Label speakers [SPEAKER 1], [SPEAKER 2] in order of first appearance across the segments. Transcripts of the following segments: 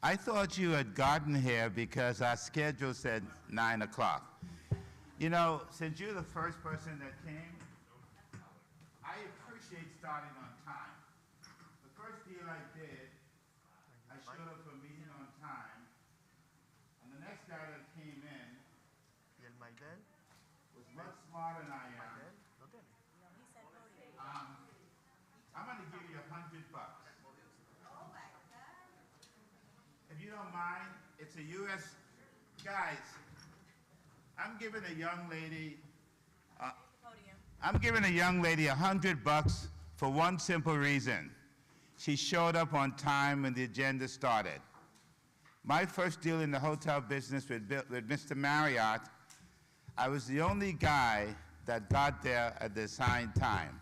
[SPEAKER 1] I thought you had gotten here because our schedule said 9 o'clock. You know, since you're the first person that came, I appreciate starting on time. The first deal I did, I showed up for a meeting on time, and the next guy that came in was much smarter than I am. I'm going to give you $100. If you don't mind, it's a U.S. Guys, I'm giving a young lady $100 for one simple reason. She showed up on time when the agenda started. My first deal in the hotel business with Mr. Marriott, I was the only guy that got there at the assigned time.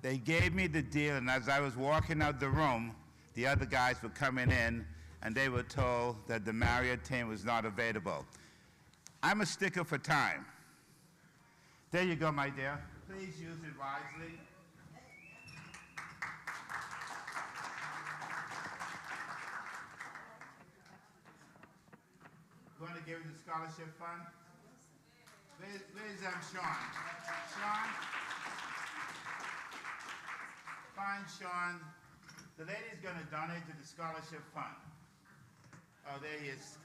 [SPEAKER 1] They gave me the deal, and as I was walking out the room, the other guys were coming in, and they were told that the Marriott team was not available. I'm a sticker for time. There you go, my dear. Please use it wisely. You want to give it the scholarship fund? Where's Sean? Sean? Fine, Sean. The lady's going to donate to the scholarship fund. Oh, there he is.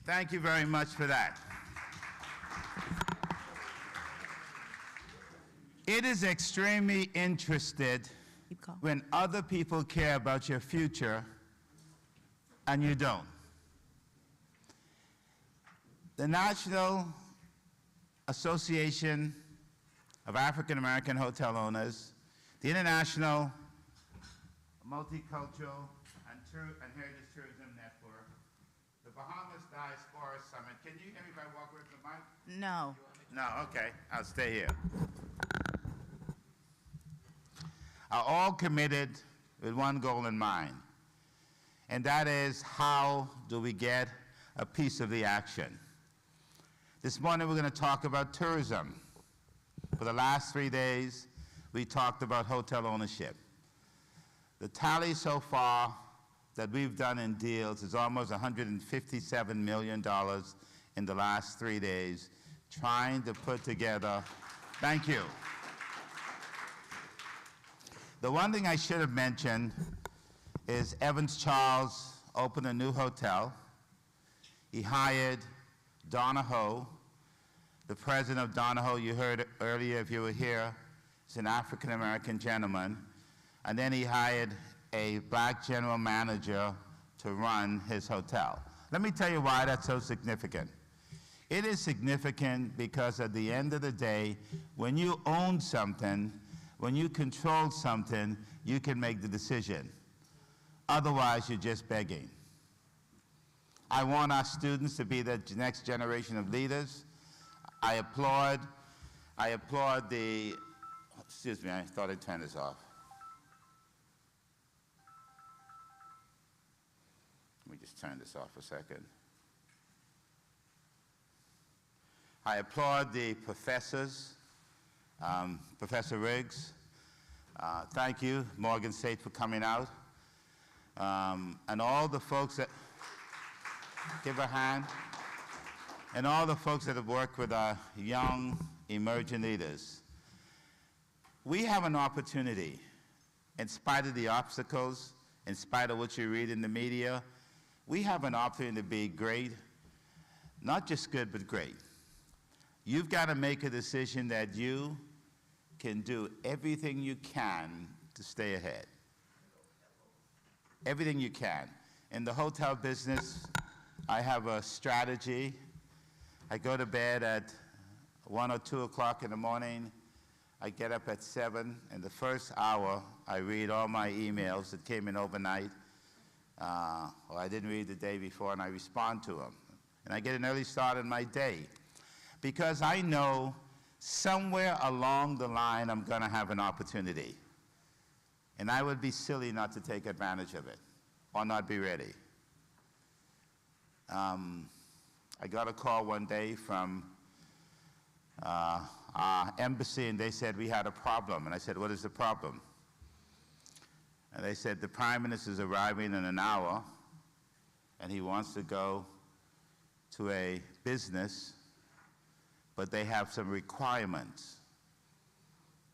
[SPEAKER 1] Thank you very much for that. It is extremely interested when other people care about your future and you don't. The National Association of African American Hotel Owners, the International Multicultural Heritage Tourism Network, the Bahamas Diaspora Summit. Can you hear me if I walk away from the mic?
[SPEAKER 2] No.
[SPEAKER 1] No, okay, I'll stay here. Are all committed with one goal in mind, and that is how do we get a piece of the action? This morning we're going to talk about tourism. For the last 3 days, we talked about hotel ownership. The tally so far that we've done in deals is almost $157 million in the last 3 days, trying to put together, thank you. The one thing I should have mentioned is Evans Charles opened a new hotel. He hired Donahoe, the president of Donahoe, you heard earlier if you were here, is an African-American gentleman. And then he hired a black general manager to run his hotel. Let me tell you why that's so significant. It is significant because at the end of the day, when you own something, when you control something, you can make the decision. Otherwise, you're just begging. I want our students to be the next generation of leaders. I applaud the, excuse me, I thought I'd turn this off. Let me just turn this off for a second. I applaud the professors, Professor Riggs. Thank you, Morgan State, for coming out. And all the folks that, give a hand. And all the folks that have worked with our young, emerging leaders. We have an opportunity, in spite of the obstacles, in spite of what you read in the media, we have an opportunity to be great, not just good, but great. You've got to make a decision that you can do everything you can to stay ahead. Everything you can. In the hotel business, I have a strategy. I go to bed at 1 or 2 o'clock in the morning. I get up at 7. In the first hour, I read all my emails that came in overnight, or I didn't read the day before, and I respond to them. And I get an early start in my day, because I know somewhere along the line I'm going to have an opportunity. And I would be silly not to take advantage of it, or not be ready. I got a call one day from our embassy, and they said we had a problem. And I said, what is the problem? And they said, the Prime Minister is arriving in an hour, and he wants to go to a business, but they have some requirements.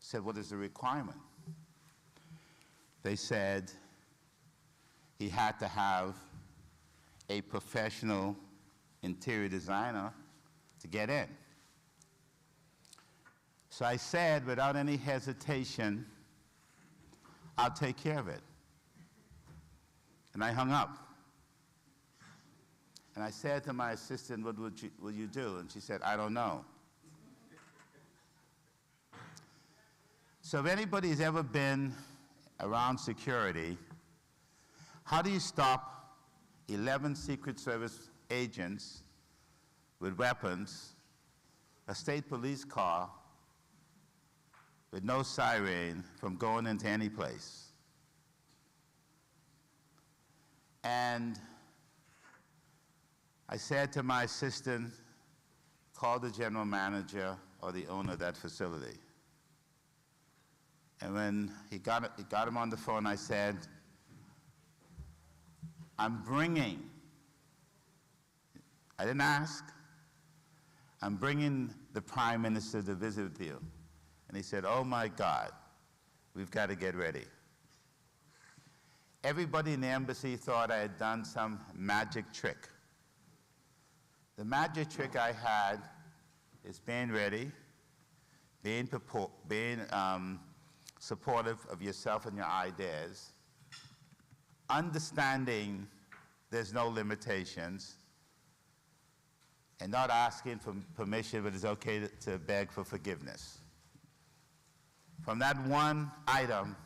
[SPEAKER 1] I said, what is the requirement? They said he had to have a professional interior designer to get in. So I said, without any hesitation, I'll take care of it. And I hung up. And I said to my assistant, what will you do? And she said, I don't know. So if anybody's ever been around security, how do you stop 11 Secret Service agents with weapons, a state police car with no siren from going into any place? And I said to my assistant, call the general manager or the owner of that facility. And when he got him on the phone, I said, I'm bringing, I didn't ask, I'm bringing the Prime Minister to visit with you. And he said, oh my God, we've got to get ready. Everybody in the embassy thought I had done some magic trick. The magic trick I had is being ready, being supportive of yourself and your ideas, understanding there's no limitations, and not asking for permission, but it's okay to beg for forgiveness. From that one item,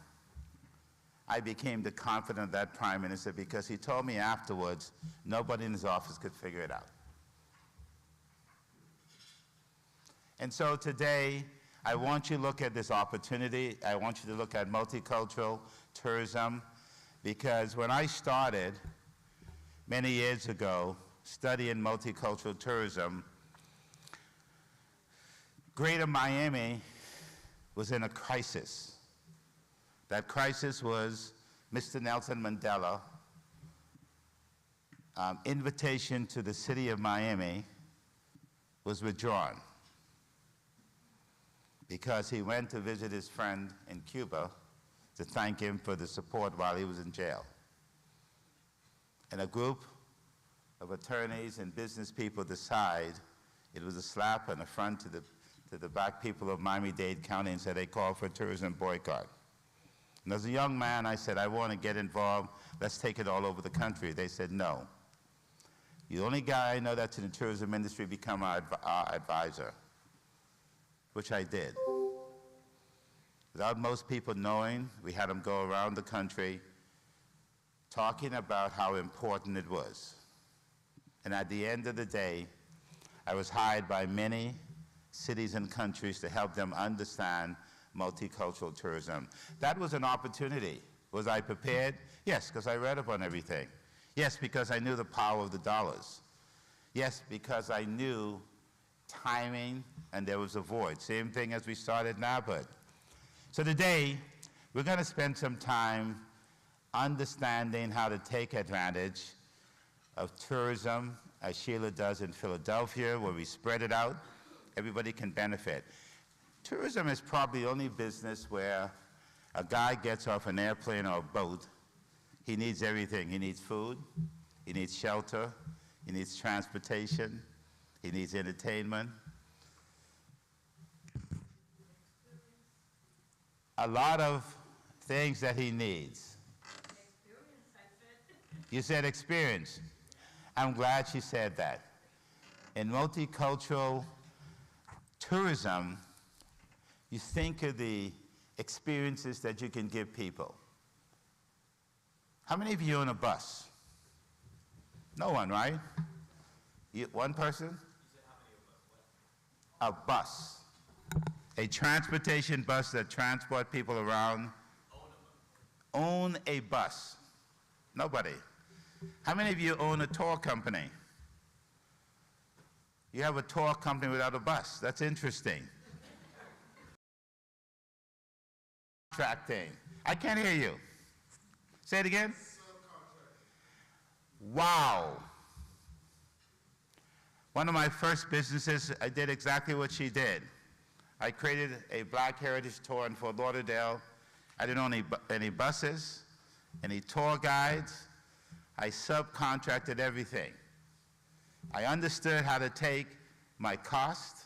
[SPEAKER 1] I became the confidant of that Prime Minister because he told me afterwards nobody in his office could figure it out. And so today, I want you to look at this opportunity. I want you to look at multicultural tourism, because when I started many years ago studying multicultural tourism, Greater Miami was in a crisis. That crisis was Mr. Nelson Mandela invitation to the city of Miami was withdrawn because he went to visit his friend in Cuba to thank him for the support while he was in jail. And a group of attorneys and business people decide it was a slap and affront to the black people of Miami-Dade County, and so they called for a tourism boycott. And as a young man, I said, I want to get involved. Let's take it all over the country. They said, no. The only guy I know that's in the tourism industry become our advisor, which I did. Without most people knowing, we had him go around the country talking about how important it was. And at the end of the day, I was hired by many cities and countries to help them understand multicultural tourism. That was an opportunity. Was I prepared? Yes, because I read up on everything. Yes, because I knew the power of the dollars. Yes, because I knew timing and there was a void. Same thing as we started NABHOOD. So today, we're going to spend some time understanding how to take advantage of tourism, as Sheila does in Philadelphia, where we spread it out. Everybody can benefit. Tourism is probably the only business where a guy gets off an airplane or a boat. He needs everything. He needs food, he needs shelter, he needs transportation, he needs entertainment. A lot of things that he needs.
[SPEAKER 2] Experience, I said.
[SPEAKER 1] You said experience. I'm glad she said that. In multicultural tourism, you think of the experiences that you can give people. How many of you own a bus? No one, right? One person?
[SPEAKER 3] You said how many of us?
[SPEAKER 1] A bus. A transportation bus that transport people around. Own a bus. Nobody. How many of you own a tour company? You have a tour company without a bus. That's interesting. Contracting. I can't hear you. Say it again. Wow. One of my first businesses, I did exactly what she did. I created a Black Heritage Tour in Fort Lauderdale. I didn't own any buses, any tour guides. I subcontracted everything. I understood how to take my cost,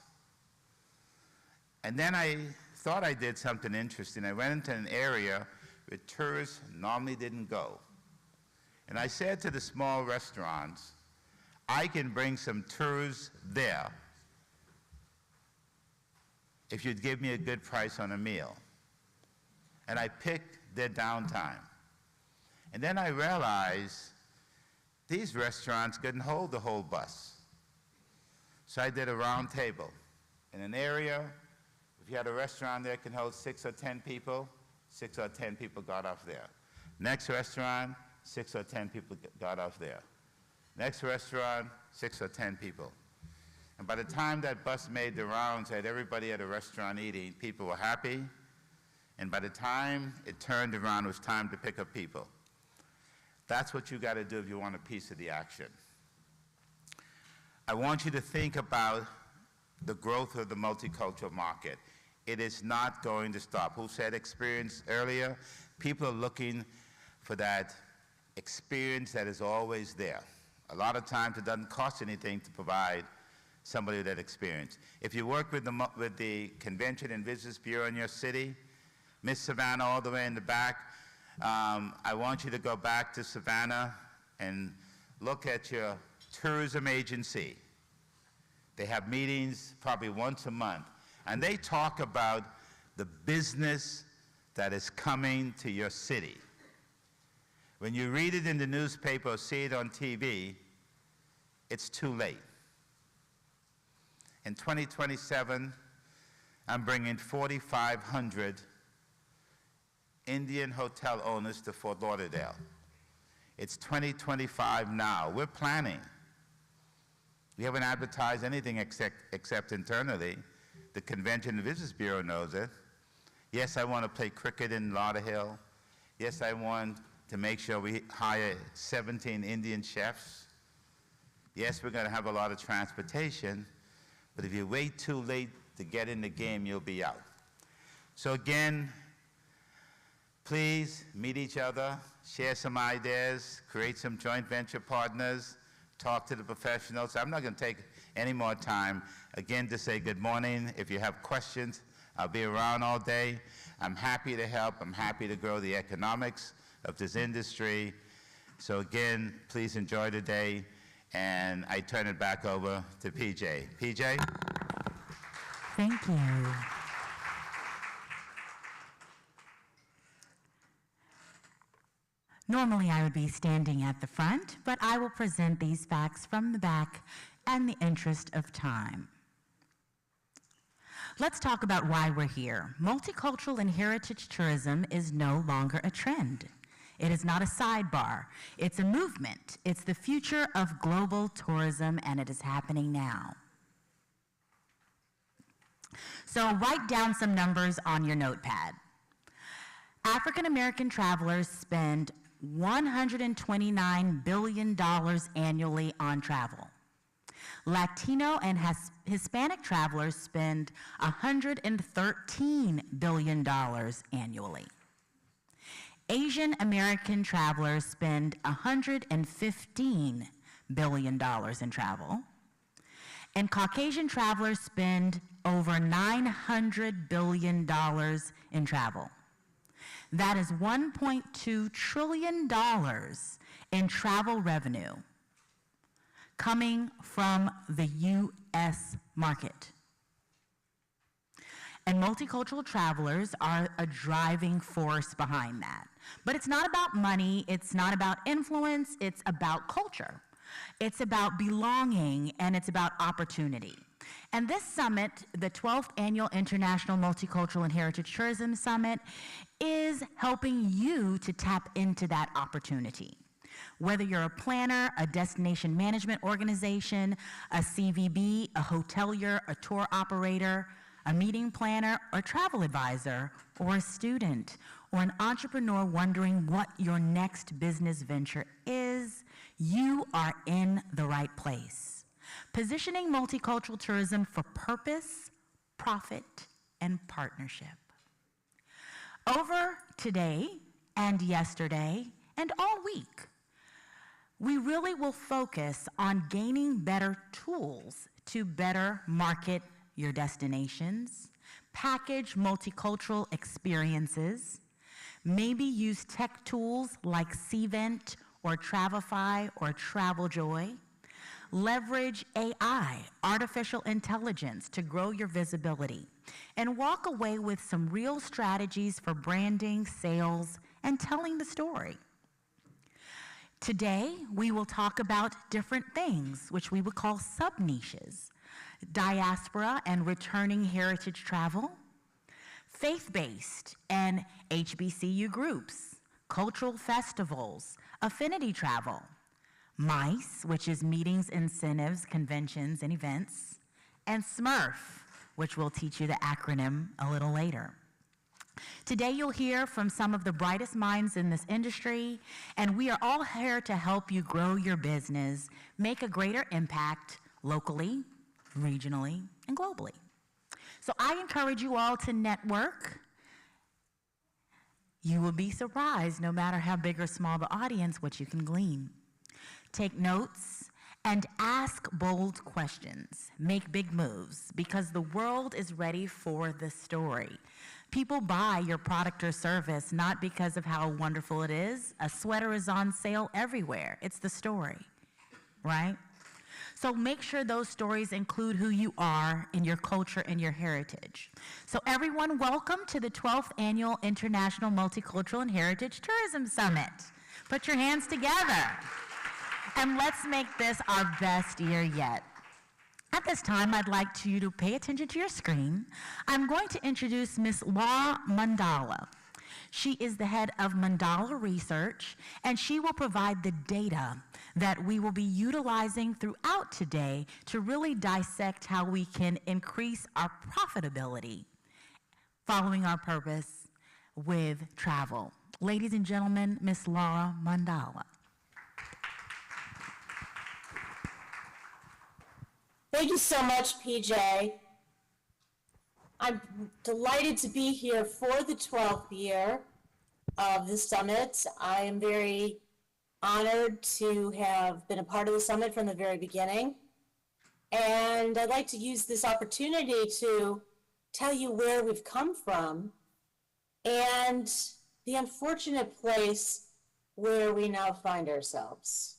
[SPEAKER 1] and then I thought I did something interesting. I went into an area where tourists normally didn't go. And I said to the small restaurants, I can bring some tourists there if you'd give me a good price on a meal. And I picked their downtime. And then I realized these restaurants couldn't hold the whole bus. So I did a round table. In an area, if you had a restaurant there that can hold 6 or 10 people, 6 or 10 people got off there. Next restaurant, 6 or 10 people got off there. Next restaurant, 6 or 10 people. And by the time that bus made the rounds, had everybody at a restaurant eating, people were happy. And by the time it turned around, it was time to pick up people. That's what you got to do if you want a piece of the action. I want you to think about the growth of the multicultural market. It is not going to stop. Who said experience earlier? People are looking for that experience that is always there. A lot of times it doesn't cost anything to provide somebody that experience. If you work with the Convention and Visitors Bureau in your city, Miss Savannah all the way in the back, I want you to go back to Savannah and look at your tourism agency. They have meetings probably once a month, and they talk about the business that is coming to your city. When you read it in the newspaper or see it on TV, it's too late. In 2027, I'm bringing 4,500 Indian hotel owners to Fort Lauderdale. It's 2025 now. We're planning. We haven't advertised anything except internally. The Convention and Visitors Bureau knows it. Yes, I want to play cricket in Lauderhill. Yes, I want to make sure we hire 17 Indian chefs. Yes, we're going to have a lot of transportation, but if you wait too late to get in the game, you'll be out. So again, please meet each other, share some ideas, create some joint venture partners, talk to the professionals. I'm not going to take any more time. Again, to say good morning. If you have questions, I'll be around all day. I'm happy to help. I'm happy to grow the economics of this industry. So again, please enjoy the day, and I turn it back over to PJ. PJ?
[SPEAKER 4] Thank you. Normally I would be standing at the front, but I will present these facts from the back in the interest of time. Let's talk about why we're here. Multicultural and heritage tourism is no longer a trend. It is not a sidebar. It's a movement. It's the future of global tourism, and it is happening now. So write down some numbers on your notepad. African American travelers spend $129 billion annually on travel. Latino and Hispanic travelers spend $113 billion annually. Asian American travelers spend $115 billion in travel. And Caucasian travelers spend over $900 billion in travel. That is $1.2 trillion in travel revenue coming from the U.S. market. And multicultural travelers are a driving force behind that. But it's not about money, it's not about influence, it's about culture. It's about belonging, and it's about opportunity. And this summit, the 12th Annual International Multicultural and Heritage Tourism Summit, is helping you to tap into that opportunity. Whether you're a planner, a destination management organization, a CVB, a hotelier, a tour operator, a meeting planner, or travel advisor, or a student, or an entrepreneur wondering what your next business venture is, you are in the right place. Positioning multicultural tourism for purpose, profit, and partnership. Over today and yesterday and all week, we really will focus on gaining better tools to better market your destinations, package multicultural experiences, maybe use tech tools like Cvent or Travify or TravelJoy, leverage AI, artificial intelligence, to grow your visibility, and walk away with some real strategies for branding, sales, and telling the story. Today, we will talk about different things, which we would call sub-niches: diaspora and returning heritage travel, faith-based and HBCU groups, cultural festivals, affinity travel, MICE, which is meetings, incentives, conventions, and events, and SMURF, which we'll teach you the acronym a little later. Today you'll hear from some of the brightest minds in this industry, and we are all here to help you grow your business, make a greater impact locally, regionally, and globally. So I encourage you all to network. You will be surprised, no matter how big or small the audience, what you can glean. Take notes and ask bold questions. Make big moves, because the world is ready for the story. People buy your product or service not because of how wonderful it is. A sweater is on sale everywhere. It's the story, right? So make sure those stories include who you are and your culture and your heritage. So everyone, welcome to the 12th Annual International Multicultural and Heritage Tourism Summit. Put your hands together. And let's make this our best year yet. At this time, I'd like you to pay attention to your screen. I'm going to introduce Ms. Laura Mandala. She is the head of Mandala Research, and she will provide the data that we will be utilizing throughout today to really dissect how we can increase our profitability following our purpose with travel. Ladies and gentlemen, Ms. Laura Mandala.
[SPEAKER 5] Thank you so much, PJ. I'm delighted to be here for the 12th year of the summit. I am very honored to have been a part of the summit from the very beginning. And I'd like to use this opportunity to tell you where we've come from and the unfortunate place where we now find ourselves.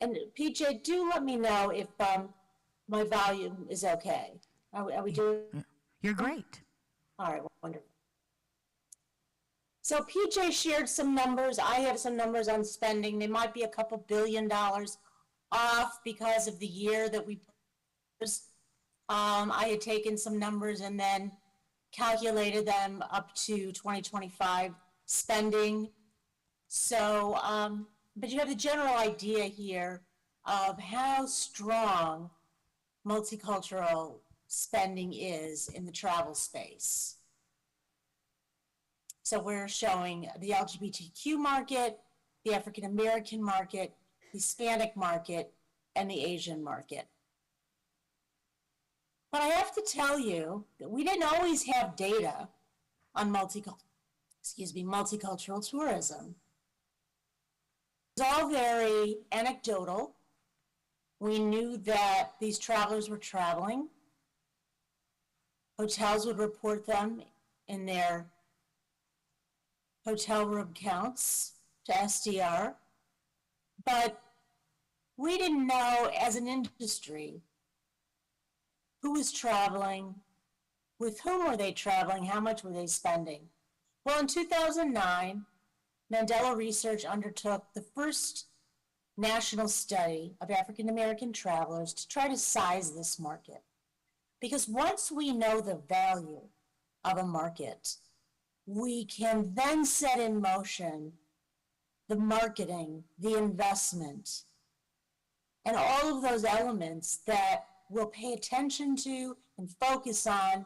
[SPEAKER 5] And PJ, do let me know if my volume is okay. Are we doing?
[SPEAKER 4] You're great.
[SPEAKER 5] All right, wonderful. So PJ shared some numbers. I have some numbers on spending. They might be a couple $2 billion off because of the year that we I had taken some numbers and then calculated them up to 2025 spending. So, but you have the general idea here of how strong multicultural spending is in the travel space. So we're showing the LGBTQ market, the African American market, the Hispanic market, and the Asian market. But I have to tell you that we didn't always have data on multicultural tourism. It's all very anecdotal. We knew that these travelers were traveling. Hotels would report them in their hotel room counts to SDR. But we didn't know as an industry who was traveling, with whom were they traveling, how much were they spending. Well, in 2009, Mandala Research undertook the first national study of African American travelers to try to size this market. Because once we know the value of a market, we can then set in motion the marketing, the investment, and all of those elements that we'll pay attention to and focus on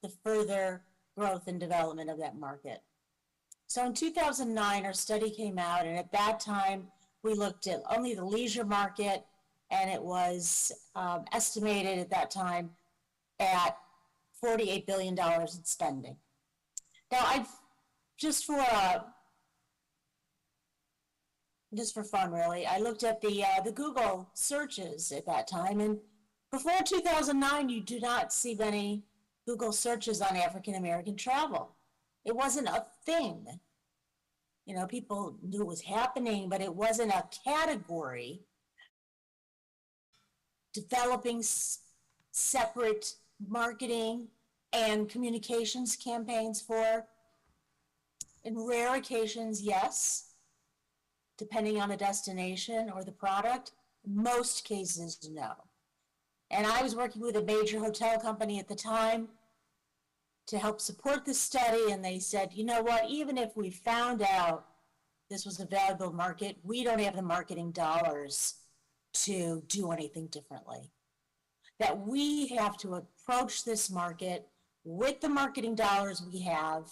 [SPEAKER 5] the further growth and development of that market. So in 2009, our study came out, and at that time, we looked at only the leisure market, and it was estimated at that time at $48 billion in spending. Now, just for fun, really, I looked at the Google searches at that time, and before 2009, you do not see many Google searches on African American travel. It wasn't a thing. You know, people knew it was happening, but it wasn't a category. Developing separate marketing and communications campaigns for, in rare occasions, yes, depending on the destination or the product. Most cases, no. And I was working with a major hotel company at the time to help support the study, and they said, you know what, even if we found out this was a valuable market, we don't have the marketing dollars to do anything differently. That we have to approach this market with the marketing dollars we have,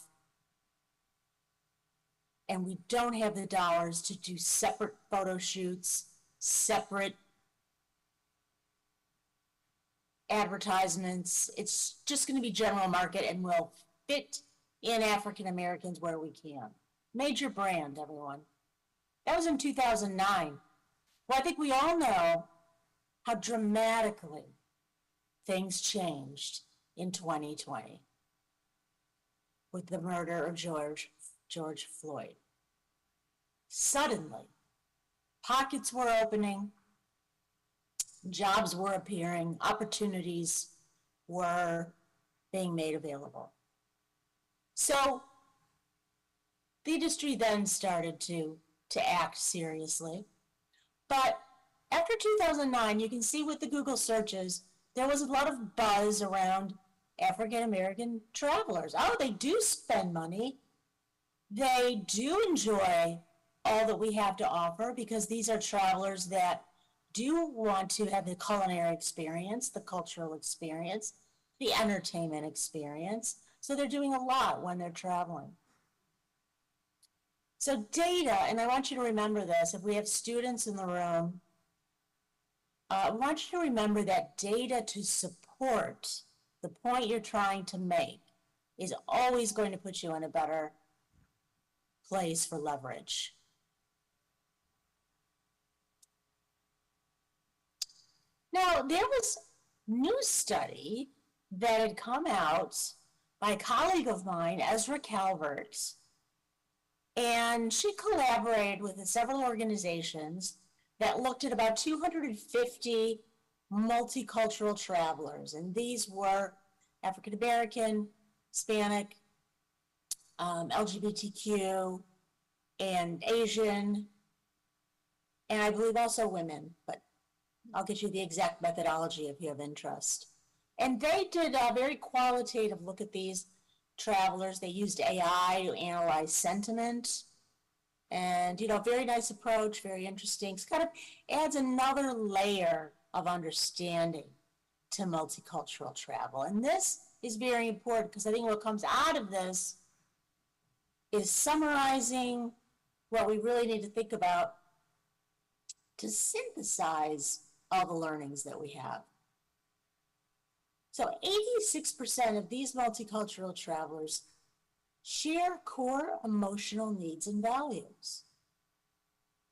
[SPEAKER 5] and we don't have the dollars to do separate photo shoots, separate advertisements. It's just going to be general market, and we'll fit in African Americans where we can. Major brand, everyone. That was in 2009. Well, I think we all know how dramatically things changed in 2020 with the murder of George Floyd. Suddenly, pockets were opening, jobs were appearing, opportunities were being made available. So the industry then started to act seriously. But after 2009, you can see with the Google searches, there was a lot of buzz around African American travelers. Oh, they do spend money. They do enjoy all that we have to offer, because these are travelers that do want to have the culinary experience, the cultural experience, the entertainment experience. So they're doing a lot when they're traveling. So data, and I want you to remember this, if we have students in the room, I want you to remember that data to support the point you're trying to make is always going to put you in a better place for leverage. Now, there was a new study that had come out by a colleague of mine, Ezra Calvert, and she collaborated with several organizations that looked at about 250 multicultural travelers, and these were African American, Hispanic, LGBTQ, and Asian, and I believe also women, but I'll get you the exact methodology if you have interest. And they did a very qualitative look at these travelers. They used AI to analyze sentiment, and, you know, very nice approach, very interesting. It kind of adds another layer of understanding to multicultural travel. And this is very important, because I think what comes out of this is summarizing what we really need to think about to synthesize all the learnings that we have. So 86% of these multicultural travelers share core emotional needs and values.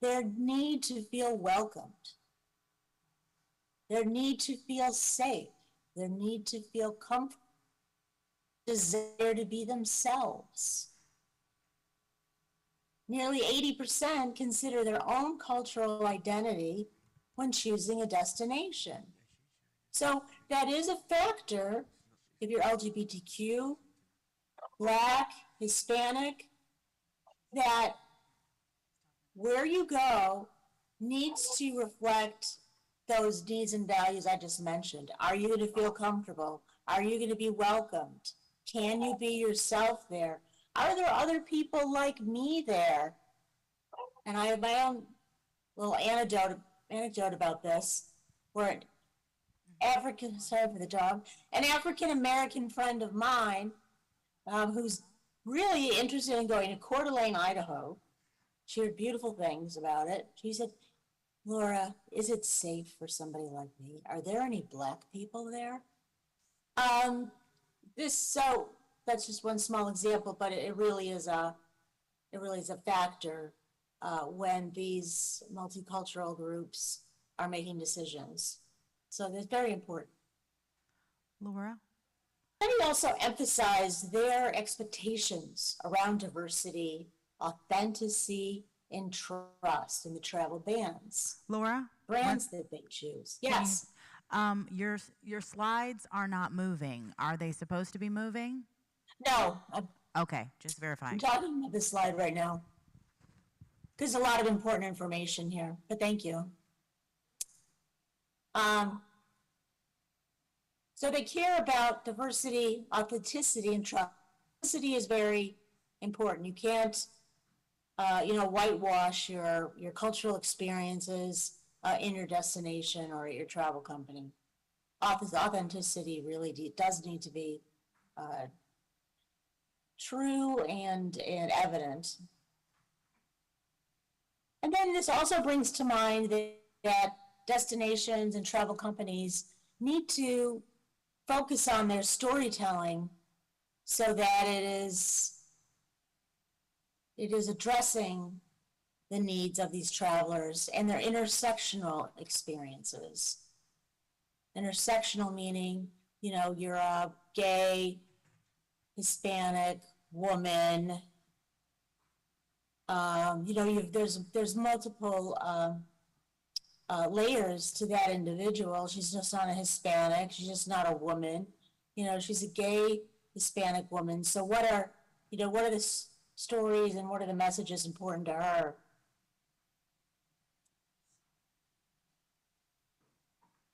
[SPEAKER 5] Their need to feel welcomed, their need to feel safe, their need to feel comfortable, desire to be themselves. Nearly 80% consider their own cultural identity when choosing a destination. So that is a factor if you're LGBTQ, Black, Hispanic, that where you go needs to reflect those needs and values I just mentioned. Are you going to feel comfortable? Are you going to be welcomed? Can you be yourself there? Are there other people like me there? And I have my own little anecdote about this, where an African American friend of mine who's really interested in going to Coeur d'Alene, Idaho. She heard beautiful things about it. She said, Laura, is it safe for somebody like me? Are there any Black people there? So that's just one small example, but it really is a factor when these multicultural groups are making decisions. So that's very important.
[SPEAKER 4] Laura?
[SPEAKER 5] Let me also emphasize their expectations around diversity, authenticity, and trust in the travel bans.
[SPEAKER 4] Laura?
[SPEAKER 5] Brands that they choose. Yes.
[SPEAKER 4] Your slides are not moving. Are they supposed to be moving?
[SPEAKER 5] No,
[SPEAKER 4] Okay, just
[SPEAKER 5] I'm
[SPEAKER 4] verifying.
[SPEAKER 5] talking about this slide right now. There's a lot of important information here, but thank you. So they care about diversity, authenticity, and trust. Diversity is very important. You can't, whitewash your cultural experiences in your destination or at your travel company. Authenticity really does need to be true and evident. And then this also brings to mind that destinations and travel companies need to focus on their storytelling so that it is addressing the needs of these travelers and their intersectional experiences. Intersectional meaning, you're a gay, Hispanic woman. There's multiple layers to that individual. She's just not a Hispanic. She's just not a woman. She's a gay Hispanic woman. So what are the stories and what are the messages important to her?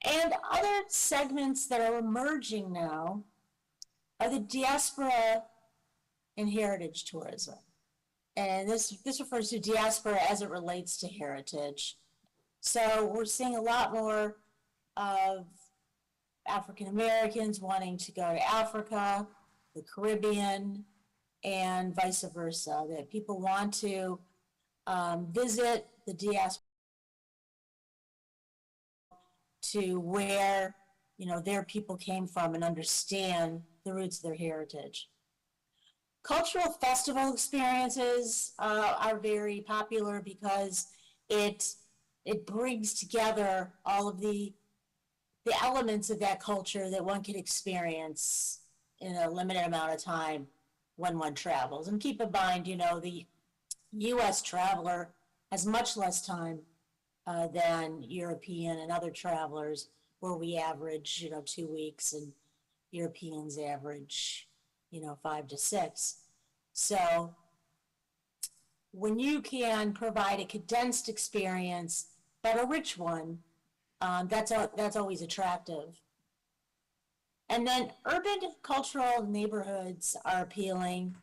[SPEAKER 5] And other segments that are emerging now are the diaspora and heritage tourism. And this refers to diaspora as it relates to heritage. So we're seeing a lot more of African Americans wanting to go to Africa, the Caribbean, and vice versa, that people want to visit the diaspora to where their people came from and understand the roots of their heritage. Cultural festival experiences are very popular because it brings together all of the elements of that culture that one can experience in a limited amount of time when one travels. And keep in mind, the US traveler has much less time than European and other travelers, where we average, 2 weeks, and Europeans average, 5 to 6. So when you can provide a condensed experience, but a rich one, that's always attractive. And then urban cultural neighborhoods are appealing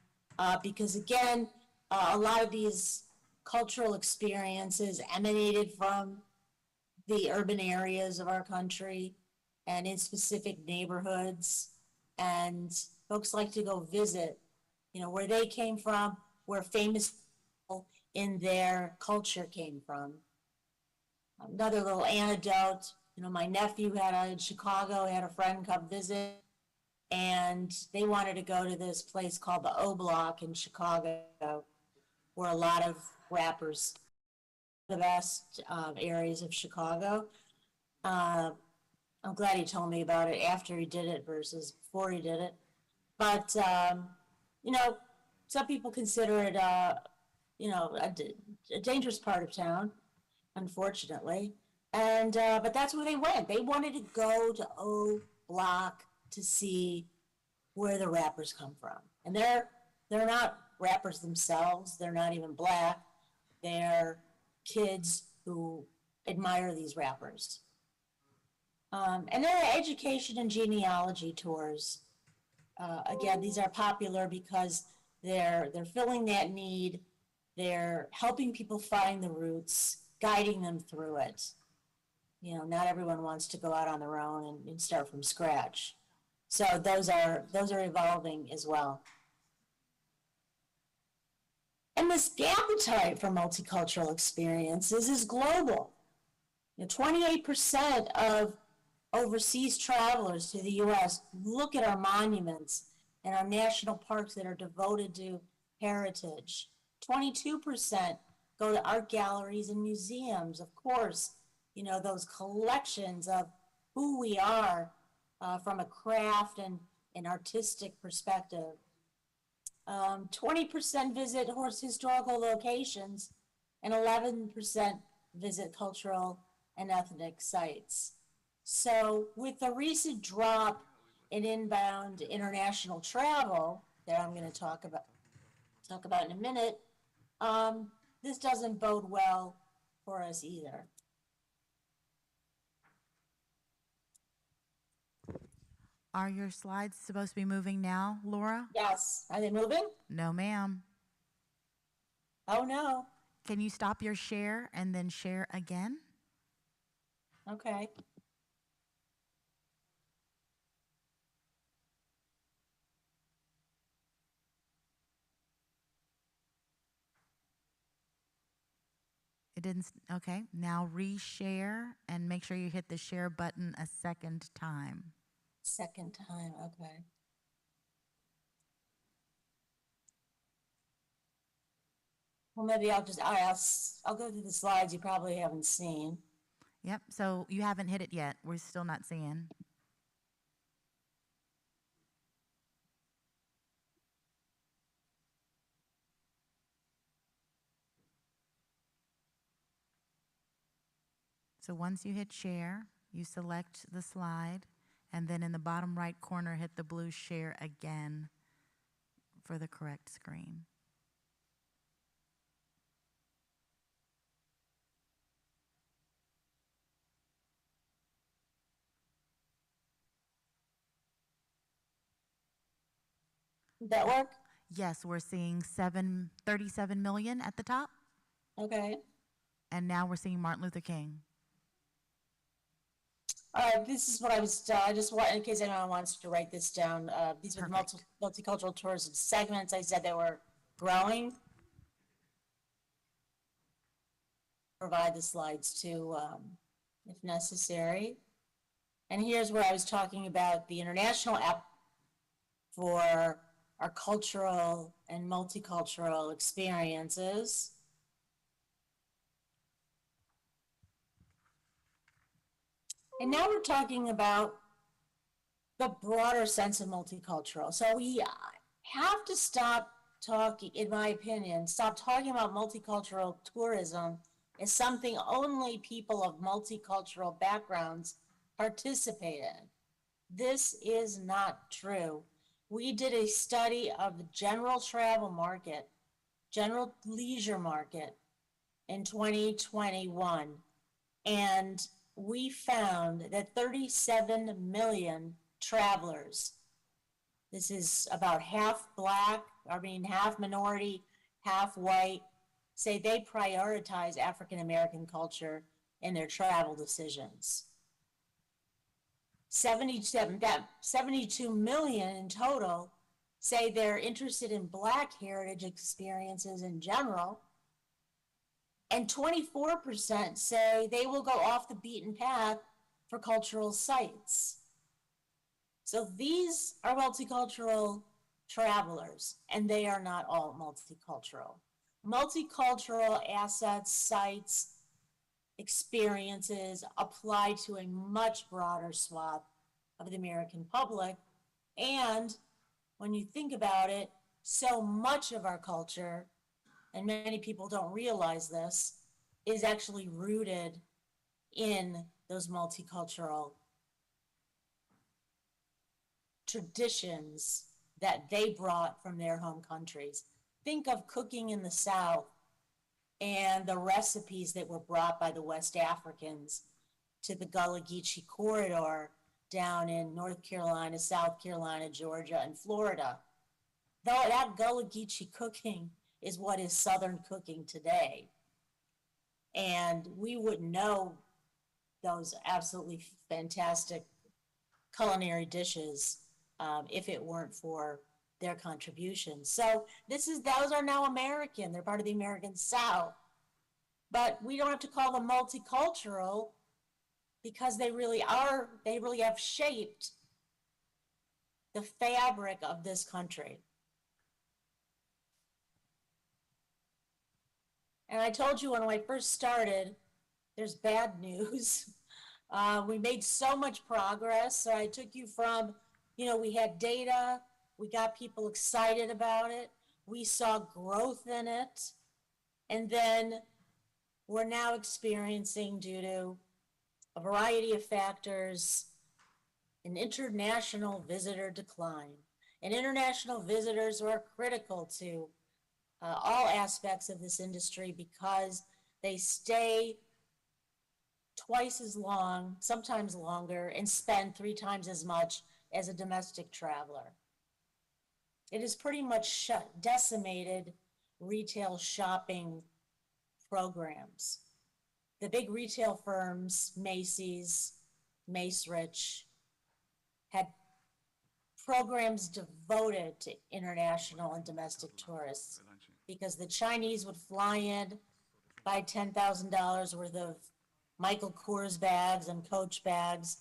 [SPEAKER 5] because, again, a lot of these cultural experiences emanated from the urban areas of our country and in specific neighborhoods. And folks like to go visit, where they came from, where famous people in their culture came from. Another little anecdote, my nephew in Chicago had a friend come visit, and they wanted to go to this place called the O Block in Chicago, where a lot of rappers, the best areas of Chicago. I'm glad he told me about it after he did it versus before he did it. But, some people consider it, a dangerous part of town, unfortunately. And, but that's where they went. They wanted to go to O Block to see where the rappers come from. And they're not rappers themselves. They're not even Black. They're kids who admire these rappers. And there are education and genealogy tours. Again, these are popular because they're filling that need. They're helping people find the roots, guiding them through it. Not everyone wants to go out on their own and start from scratch. So those are evolving as well. And this appetite for multicultural experiences is global. 28% of overseas travelers to the U.S. look at our monuments and our national parks that are devoted to heritage. 22% go to art galleries and museums. Of course, those collections of who we are from a craft and an artistic perspective. 20% visit historical locations, and 11% visit cultural and ethnic sites. So with the recent drop in inbound international travel that I'm going to talk about in a minute, this doesn't bode well for us either.
[SPEAKER 4] Are your slides supposed to be moving now, Laura?
[SPEAKER 5] Yes. Are they moving?
[SPEAKER 4] No, ma'am.
[SPEAKER 5] Oh, no.
[SPEAKER 4] Can you stop your share and then share again?
[SPEAKER 5] Okay.
[SPEAKER 4] It didn't, okay. Now reshare and make sure you hit the share button a second time.
[SPEAKER 5] Second time, okay. Well, maybe I'll go through the slides you probably haven't seen.
[SPEAKER 4] Yep, so you haven't hit it yet. We're still not seeing. So once you hit share, you select the slide, and then in the bottom right corner, hit the blue share again for the correct screen.
[SPEAKER 5] Did that work?
[SPEAKER 4] Yes, we're seeing 37 million at the top,
[SPEAKER 5] Okay.
[SPEAKER 4] and now we're seeing Martin Luther King.
[SPEAKER 5] All right, this is what I just want, in case anyone wants to write this down, these are the
[SPEAKER 4] Perfect.
[SPEAKER 5] multicultural tourism segments. I said they were growing. Provide the slides too, if necessary. And here's where I was talking about the international app for our cultural and multicultural experiences. And now we're talking about the broader sense of multicultural. So we have to stop talking, in my opinion, stop talking about multicultural tourism as something only people of multicultural backgrounds participate in. This is not true. We did a study of the general travel market, general leisure market in 2021, and we found that 37 million travelers, this is about half half minority, half white, say they prioritize African American culture in their travel decisions. 72 million in total say they're interested in Black heritage experiences in general, and 24% say they will go off the beaten path for cultural sites. So these are multicultural travelers, and they are not all multicultural. Multicultural assets, sites, experiences apply to a much broader swath of the American public. And when you think about it, so much of our culture, and many people don't realize this, is actually rooted in those multicultural traditions that they brought from their home countries. Think of cooking in the South and the recipes that were brought by the West Africans to the Gullah Geechee corridor down in North Carolina, South Carolina, Georgia, and Florida. Though that Gullah Geechee cooking is what is Southern cooking today. And we wouldn't know those absolutely fantastic culinary dishes if it weren't for their contributions. So those are now American. They're part of the American South. But we don't have to call them multicultural because they really have shaped the fabric of this country. And I told you when I first started, there's bad news. We made so much progress. So I took you from, we had data, we got people excited about it, we saw growth in it, and then we're now experiencing, due to a variety of factors, an international visitor decline. And international visitors are critical to all aspects of this industry because they stay twice as long, sometimes longer, and spend 3 times as much as a domestic traveler. It has pretty much decimated retail shopping programs. The big retail firms, Macy's, Macerich, had programs devoted to international and domestic tourists because the Chinese would fly in, buy $10,000 worth of Michael Kors bags and Coach bags,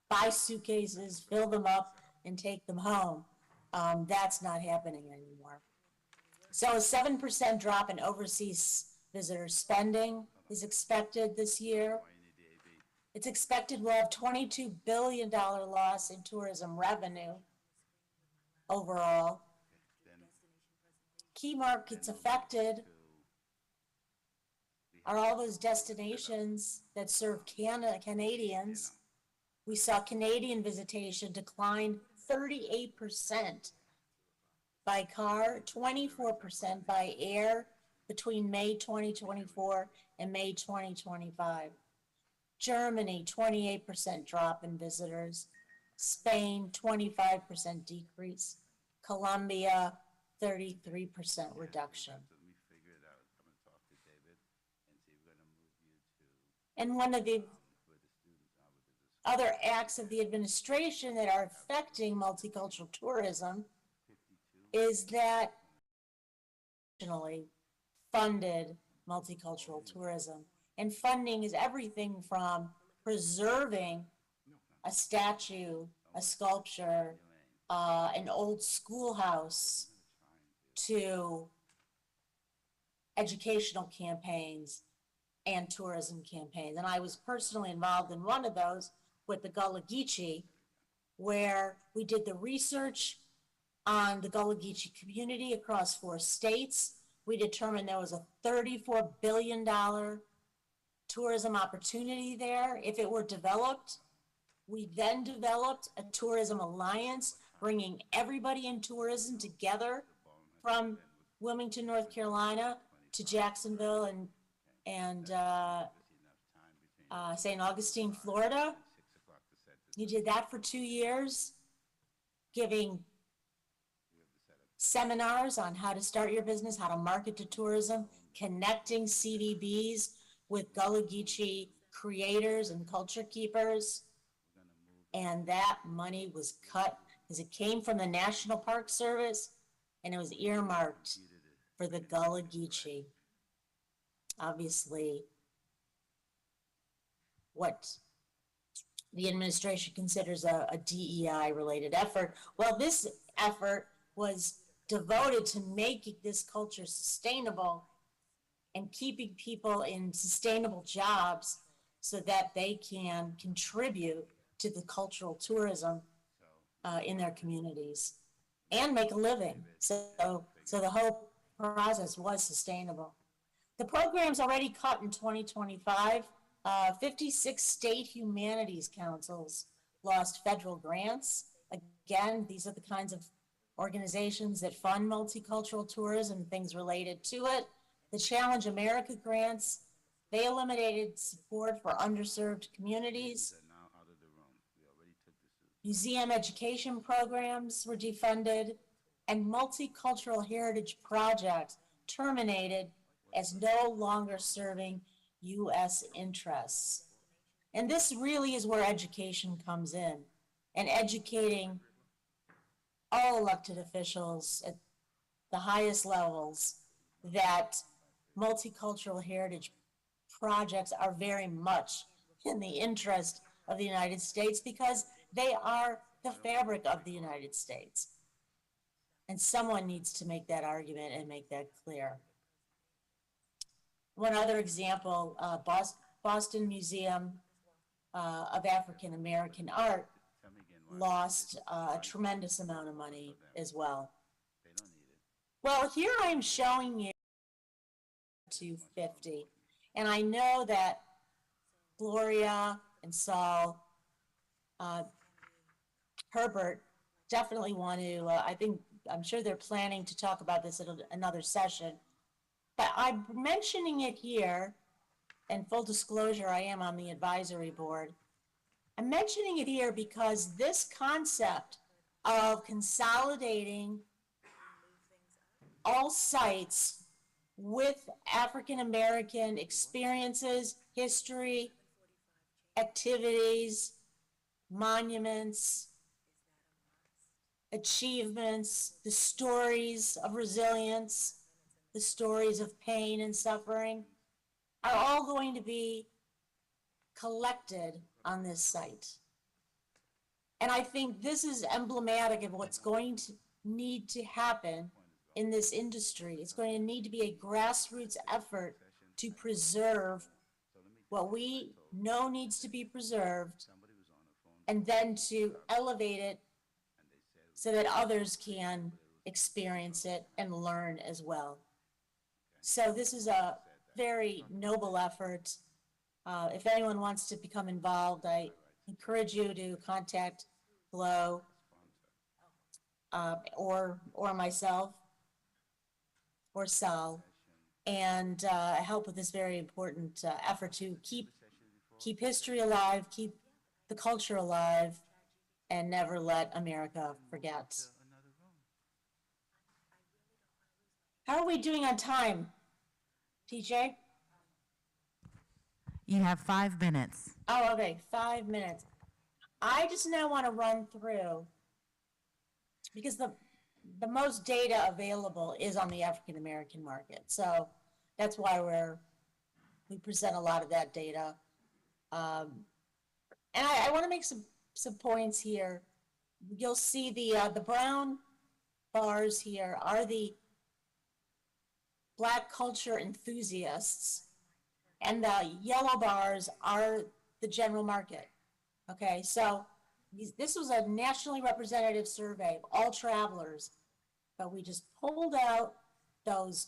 [SPEAKER 5] buy suitcases, fill them up, and take them home. That's not happening anymore. So a 7% drop in overseas visitor spending is expected this year. It's expected we'll have $22 billion loss in tourism revenue overall. Key markets affected are all those destinations that serve Canadians. We saw Canadian visitation decline 38% by car, 24% by air between May 2024 and May 2025. Germany, 28% drop in visitors. Spain, 25% decrease. Colombia, 33% reduction. And one of the other acts of the administration that are affecting multicultural tourism is that nationally funded multicultural tourism. And funding is everything from preserving a statue, a sculpture, an old schoolhouse, to educational campaigns and tourism campaigns. And I was personally involved in one of those with the Gullah Geechee, where we did the research on the Gullah Geechee community across 4 states. We determined there was a $34 billion tourism opportunity there if it were developed. We then developed a tourism alliance, bringing everybody in tourism together from Wilmington, North Carolina to Jacksonville and St. Augustine, Florida. You did that for 2 years, giving seminars on how to start your business, how to market to tourism, connecting CVBs with Gullah Geechee creators and culture keepers. And that money was cut because it came from the National Park Service and it was earmarked for the Gullah Geechee. Obviously, what the administration considers a DEI-related effort. Well, this effort was devoted to making this culture sustainable and keeping people in sustainable jobs so that they can contribute to the cultural tourism in their communities and make a living. So the whole process was sustainable. The program's already cut in 2025. 56 state humanities councils lost federal grants. Again, these are the kinds of organizations that fund multicultural tourism and things related to it. The Challenge America grants, they eliminated support for underserved communities. Museum education programs were defunded, and multicultural heritage projects terminated as no longer serving U.S. interests. And this really is where education comes in, and educating all elected officials at the highest levels that multicultural heritage projects are very much in the interest of the United States because they are the fabric of the United States. And someone needs to make that argument and make that clear. One other example, Boston Museum of African American Art lost a tremendous amount of money as well. Well, here I am showing you 250, and I know that Gloria and Saul, Herbert definitely want to, I'm sure they're planning to talk about this at another session, but I'm mentioning it here, and full disclosure, I am on the advisory board. I'm mentioning it here because this concept of consolidating all sites with African American experiences, history, activities, monuments, achievements, the stories of resilience, the stories of pain and suffering are all going to be collected on this site. And I think this is emblematic of what's going to need to happen in this industry. It's going to need to be a grassroots effort to preserve what we know needs to be preserved, and then to elevate it so that others can experience it and learn as well. So this is a very noble effort. If anyone wants to become involved, I encourage you to contact Flo or myself or Sal, and help with this very important effort to keep history alive, keep the culture alive, and never let America forget. How are we doing on time, TJ?
[SPEAKER 4] You have 5 minutes.
[SPEAKER 5] Oh, okay, 5 minutes. I just now want to run through, because the most data available is on the African American market. So that's why we present a lot of that data. And I want to make some points here. You'll see the brown bars here are the Black culture enthusiasts, and the yellow bars are the general market. Okay, so this was a nationally representative survey of all travelers, but we just pulled out those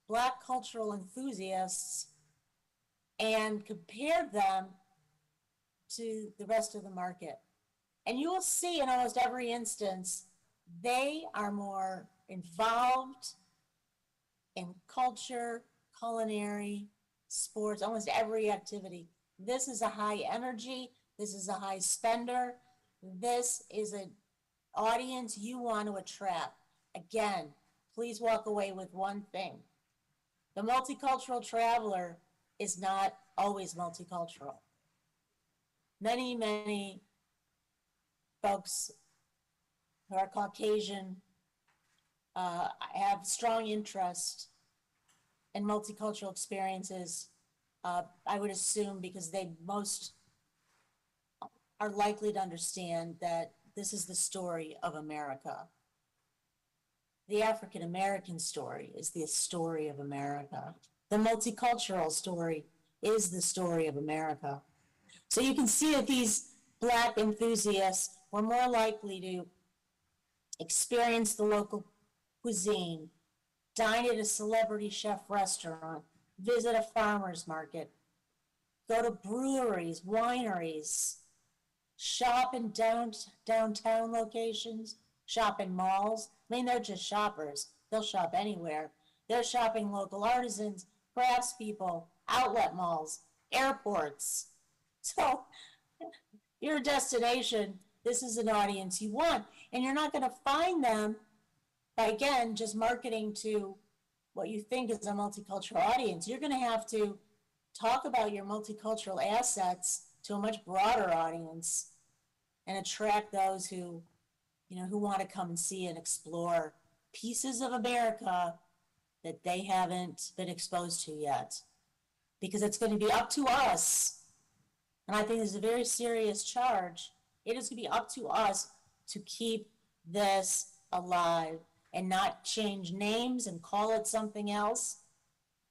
[SPEAKER 5] Black cultural enthusiasts and compared them to the rest of the market. And you will see in almost every instance, they are more involved in culture, culinary, sports, almost every activity. This is a high energy, this is a high spender, this is an audience you want to attract. Again, please walk away with one thing. The multicultural traveler is not always multicultural. Many folks who are Caucasian have strong interest in multicultural experiences, I would assume, because they most are likely to understand that this is the story of America. The African American story is the story of America. The multicultural story is the story of America. So you can see that these Black enthusiasts were more likely to experience the local cuisine, dine at a celebrity chef restaurant, visit a farmer's market, go to breweries, wineries, shop in downtown locations, shop in malls. I mean, they're just shoppers. They'll shop anywhere. They're shopping local artisans, craftspeople, outlet malls, airports. So your destination, this is an audience you want. And you're not going to find them by, again, just marketing to what you think is a multicultural audience. You're going to have to talk about your multicultural assets to a much broader audience and attract those who who want to come and see and explore pieces of America that they haven't been exposed to yet. Because it's going to be up to us, and I think this is a very serious charge. It is going to be up to us to keep this alive and not change names and call it something else.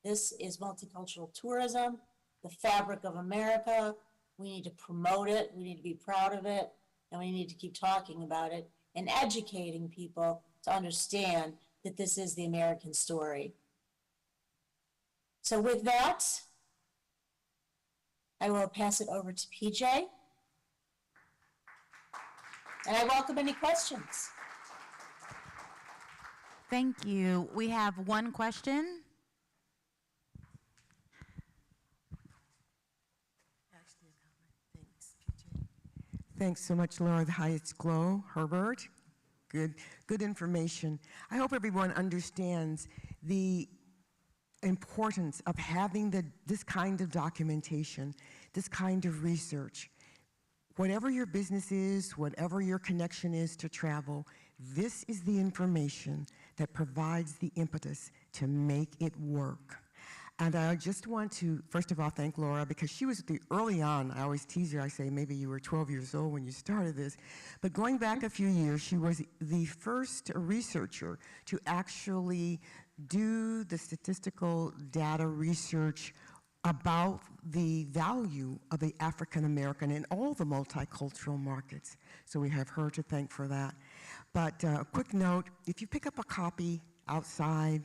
[SPEAKER 5] This is multicultural tourism, the fabric of America. We need to promote it, we need to be proud of it, and we need to keep talking about it and educating people to understand that this is the American story. So with that, I will pass it over to PJ. And I welcome any questions.
[SPEAKER 4] Thank you. We have one question.
[SPEAKER 6] Thanks, PJ. Thanks so much, Laura. Hi, it's Glow Herbert. Good information. I hope everyone understands the importance of having this kind of documentation, this kind of research. Whatever your business is, whatever your connection is to travel, this is the information that provides the impetus to make it work. And I just want to, first of all, thank Laura, because she was early on. I always tease her, I say, maybe you were 12 years old when you started this. But going back a few years, she was the first researcher to actually do the statistical data research about the value of the African American in all the multicultural markets. So we have her to thank for that. But a quick note, if you pick up a copy outside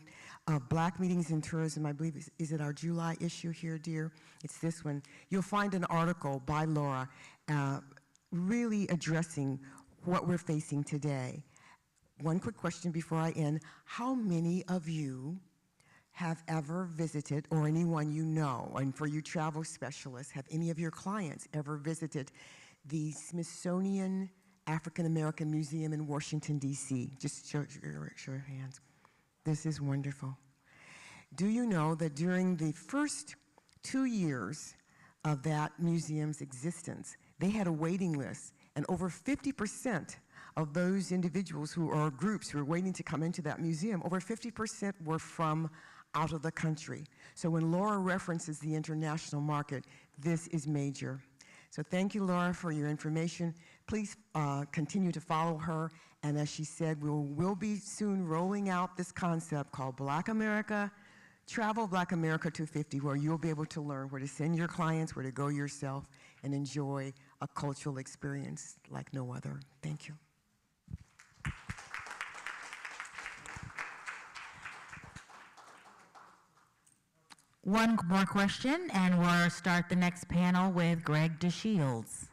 [SPEAKER 6] of Black Meetings in Tourism, I believe, is it our July issue here, dear? It's this one. You'll find an article by Laura really addressing what we're facing today. One quick question before I end. How many of you have ever visited, or anyone you know, and for you travel specialists, have any of your clients ever visited the Smithsonian African American Museum in Washington, D.C.? Just show your hands. This is wonderful. Do you know that during the first 2 years of that museum's existence, they had a waiting list, and over 50% of those individuals or groups who were waiting to come into that museum, over 50% were from out of the country. So when Laura references the international market, this is major. So thank you, Laura, for your information. Please continue to follow her. And as she said, we'll be soon rolling out this concept called Black America, Travel Black America 250, where you'll be able to learn where to send your clients, where to go yourself, and enjoy a cultural experience like no other. Thank you.
[SPEAKER 4] One more question, and we'll start the next panel with Greg DeShields.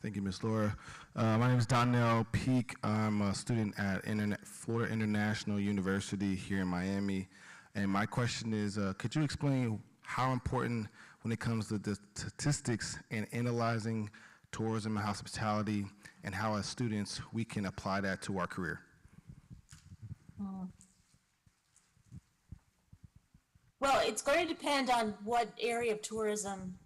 [SPEAKER 7] Thank you, Ms. Laura. My name is Donnell Peak. I'm a student at Florida International University here in Miami. And my question is, could you explain how important when it comes to the statistics and analyzing tourism and hospitality, and how as students we can apply that to our career?
[SPEAKER 5] Well, it's going to depend on what area of tourism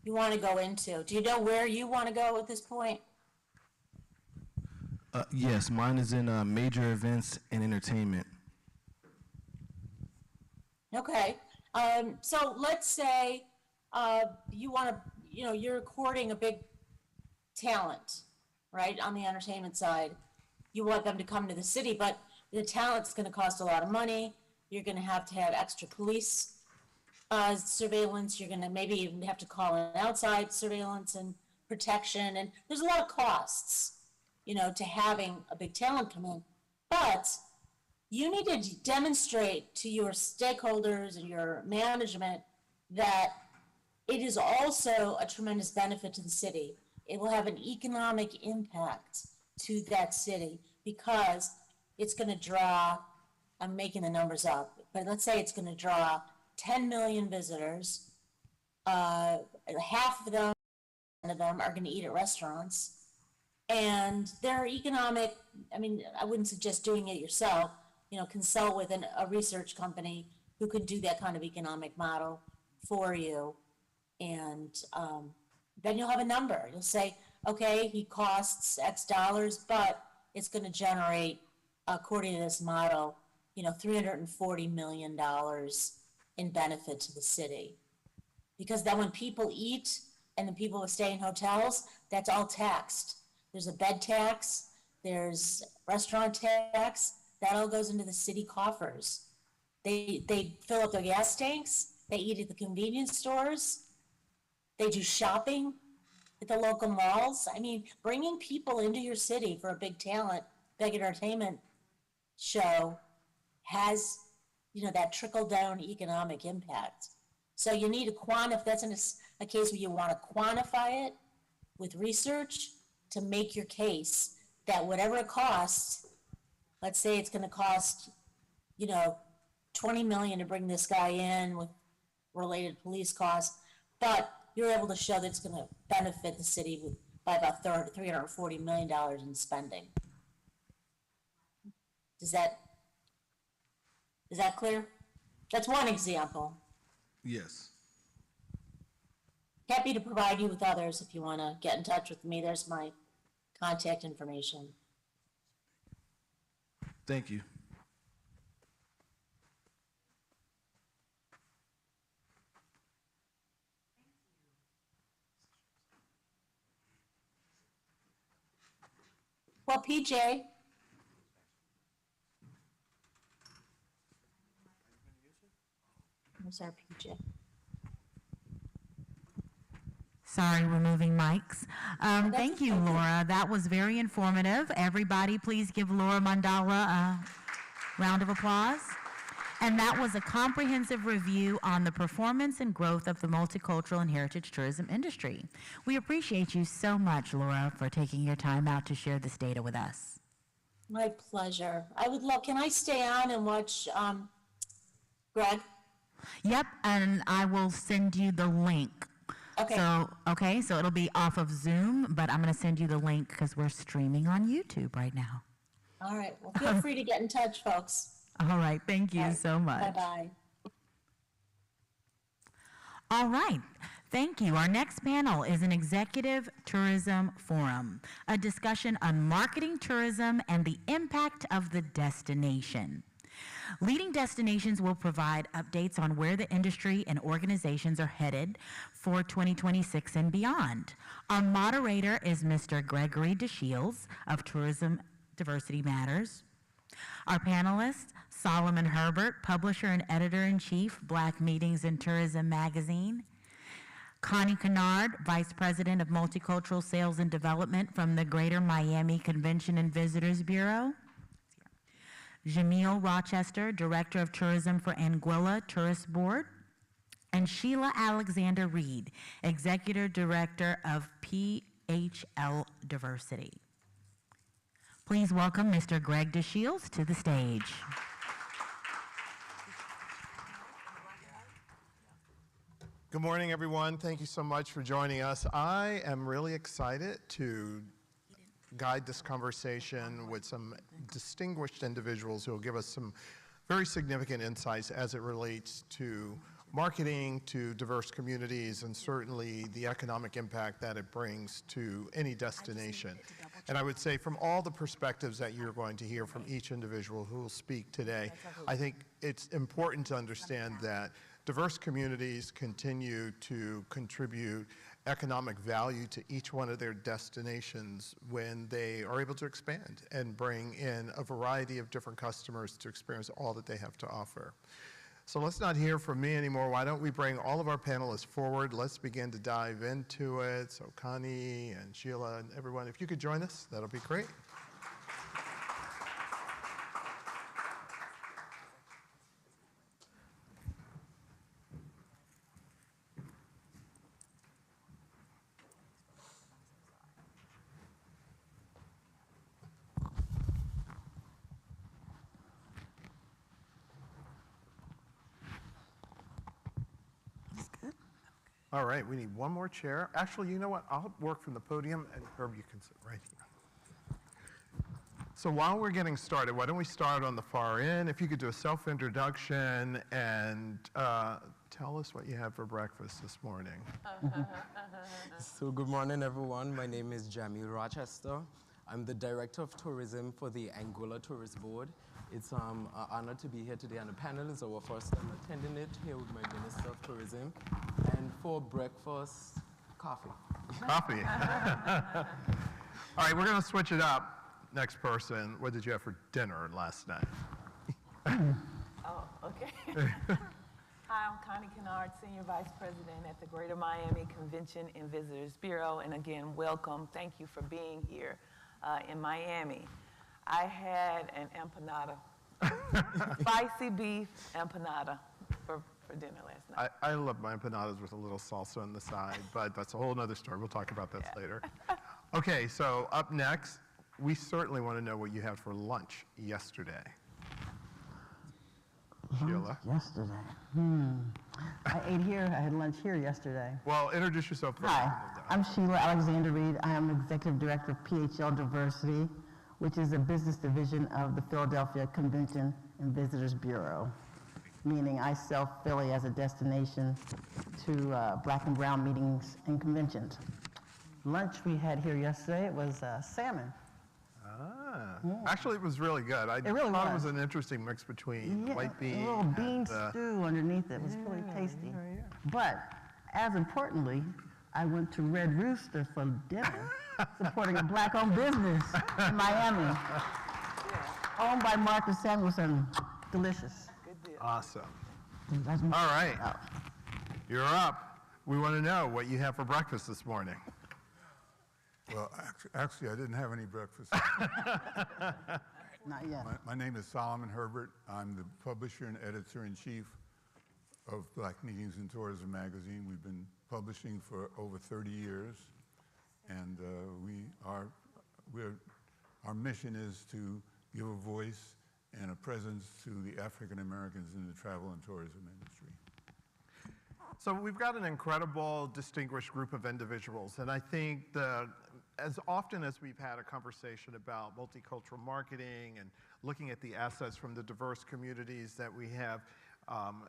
[SPEAKER 5] you want to go into. Do you know where you want to go at this point?
[SPEAKER 7] Yes, mine is in major events and entertainment.
[SPEAKER 5] Okay. So let's say you want to, you're courting a big talent, right, on the entertainment side. You want them to come to the city, but the talent's going to cost a lot of money. You're going to have extra police surveillance. You're going to maybe even have to call in outside surveillance and protection. And there's a lot of costs, to having a big talent come in. But you need to demonstrate to your stakeholders and your management that it is also a tremendous benefit to the city. It will have an economic impact to that city because it's going to draw, I'm making the numbers up, but let's say it's going to draw 10 million visitors. Half of them are going to eat at restaurants. And their economic, I wouldn't suggest doing it yourself, consult with a research company who could do that kind of economic model for you. And then you'll have a number. You'll say, okay, he costs X dollars, but it's going to generate, according to this model, $340 million in benefit to the city. Because then when people eat and the people who stay in hotels, that's all taxed. There's a bed tax, there's restaurant tax, that all goes into the city coffers. They fill up their gas tanks, they eat at the convenience stores, they do shopping at the local malls. I mean, bringing people into your city for a big entertainment show has, that trickle-down economic impact. So you need to quantify, that's in a case where you want to quantify it with research to make your case that whatever it costs, let's say it's going to cost, $20 million to bring this guy in with related police costs, but you're able to show that it's going to benefit the city by about $340 million in spending. Is that clear? That's one example.
[SPEAKER 7] Yes.
[SPEAKER 5] Happy to provide you with others if you want to get in touch with me. There's my contact information.
[SPEAKER 7] Thank you.
[SPEAKER 5] Well, PJ. Where's our PJ?
[SPEAKER 4] Sorry, we're moving mics. Thank you, Laura. That was very informative. Everybody, please give Laura Mandala a round of applause. And that was a comprehensive review on the performance and growth of the multicultural and heritage tourism industry. We appreciate you so much, Laura, for taking your time out to share this data with us.
[SPEAKER 5] My pleasure. I would love, can I stay on and watch Greg?
[SPEAKER 4] Yep, and I will send you the link.
[SPEAKER 5] Okay.
[SPEAKER 4] So it'll be off of Zoom, but I'm going to send you the link because we're streaming on YouTube right now.
[SPEAKER 5] All right. Well, feel free to get in touch, folks.
[SPEAKER 4] All right. Thank you so much.
[SPEAKER 5] Bye-bye.
[SPEAKER 4] All right. Thank you. Our next panel is an executive tourism forum, a discussion on marketing tourism and the impact of the destination. Leading Destinations will provide updates on where the industry and organizations are headed for 2026 and beyond. Our moderator is Mr. Gregory DeShields of Tourism Diversity Matters. Our panelists, Solomon Herbert, publisher and editor-in-chief, Black Meetings in Tourism Magazine. Connie Kennard, Vice President of Multicultural Sales and Development from the Greater Miami Convention and Visitors Bureau. Jamil Rochester, Director of Tourism for Anguilla Tourist Board, and Sheila Alexander Reed, Executive Director of PHL Diversity. Please welcome Mr. Greg DeShields to the stage.
[SPEAKER 8] Good morning, everyone. Thank you so much for joining us. I am really excited to guide this conversation with some distinguished individuals who will give us some very significant insights as it relates to marketing to diverse communities and certainly the economic impact that it brings to any destination. And I would say from all the perspectives that you're going to hear from each individual who will speak today, I think it's important to understand that diverse communities continue to contribute economic value to each one of their destinations when they are able to expand and bring in a variety of different customers to experience all that they have to offer. So let's not hear from me anymore. Why don't we bring all of our panelists forward? Let's begin to dive into it. So Connie and Sheila and everyone, if you could join us, that'll be great. All right, we need one more chair. Actually, you know what? I'll work from the podium, and Herb, you can sit right here. So while we're getting started, why don't we start on the far end? If you could do a self-introduction and tell us what you had for breakfast this morning.
[SPEAKER 9] So good morning, everyone. My name is Jamil Rochester. I'm the Director of Tourism for the Anguilla Tourist Board. It's an honor to be here today, and the panel is our first time attending it here with my Minister of Tourism. And for breakfast, coffee.
[SPEAKER 8] Coffee. All right, we're going to switch it up. Next person, what did you have for dinner last night?
[SPEAKER 2] Oh, okay. Hi, I'm Connie Kennard, Senior Vice President at the Greater Miami Convention and Visitors Bureau. And again, welcome. Thank you for being here in Miami. I had an empanada, spicy beef empanada for dinner last night.
[SPEAKER 8] I love my empanadas with a little salsa on the side, but that's a whole other story. We'll talk about that later. Okay, so up next, we certainly want to know what you had for lunch yesterday. Sheila?
[SPEAKER 10] Yesterday. I ate here, I had lunch here yesterday.
[SPEAKER 8] Well, introduce yourself first.
[SPEAKER 10] Hi, I'm Sheila Alexander Reed. I am Executive Director of PHL Diversity, which is a business division of the Philadelphia Convention and Visitors Bureau, meaning I sell Philly as a destination to black and brown meetings and conventions. Lunch we had here yesterday was salmon.
[SPEAKER 8] Actually, it was really good. I
[SPEAKER 10] really
[SPEAKER 8] thought it
[SPEAKER 10] was.
[SPEAKER 8] was an interesting mix between white bean
[SPEAKER 10] a little bean
[SPEAKER 8] and,
[SPEAKER 10] stew underneath it. It was really tasty. But as importantly, I went to Red Rooster for dinner, supporting a black-owned business in Miami, owned by Marcus Samuelson. Delicious.
[SPEAKER 8] Awesome.
[SPEAKER 10] That's
[SPEAKER 8] All right. You're up. We want to know what you have for breakfast this morning.
[SPEAKER 11] Well, actually, I didn't have any breakfast.
[SPEAKER 10] Not yet.
[SPEAKER 11] My name is Solomon Herbert. I'm the publisher and editor-in-chief of Black Meetings and Tourism magazine. We've been publishing for over 30 years, and our mission is to give a voice and a presence to the African Americans in the travel and tourism industry.
[SPEAKER 8] So we've got an incredible, distinguished group of individuals, and I think as often as we've had a conversation about multicultural marketing and looking at the assets from the diverse communities that we have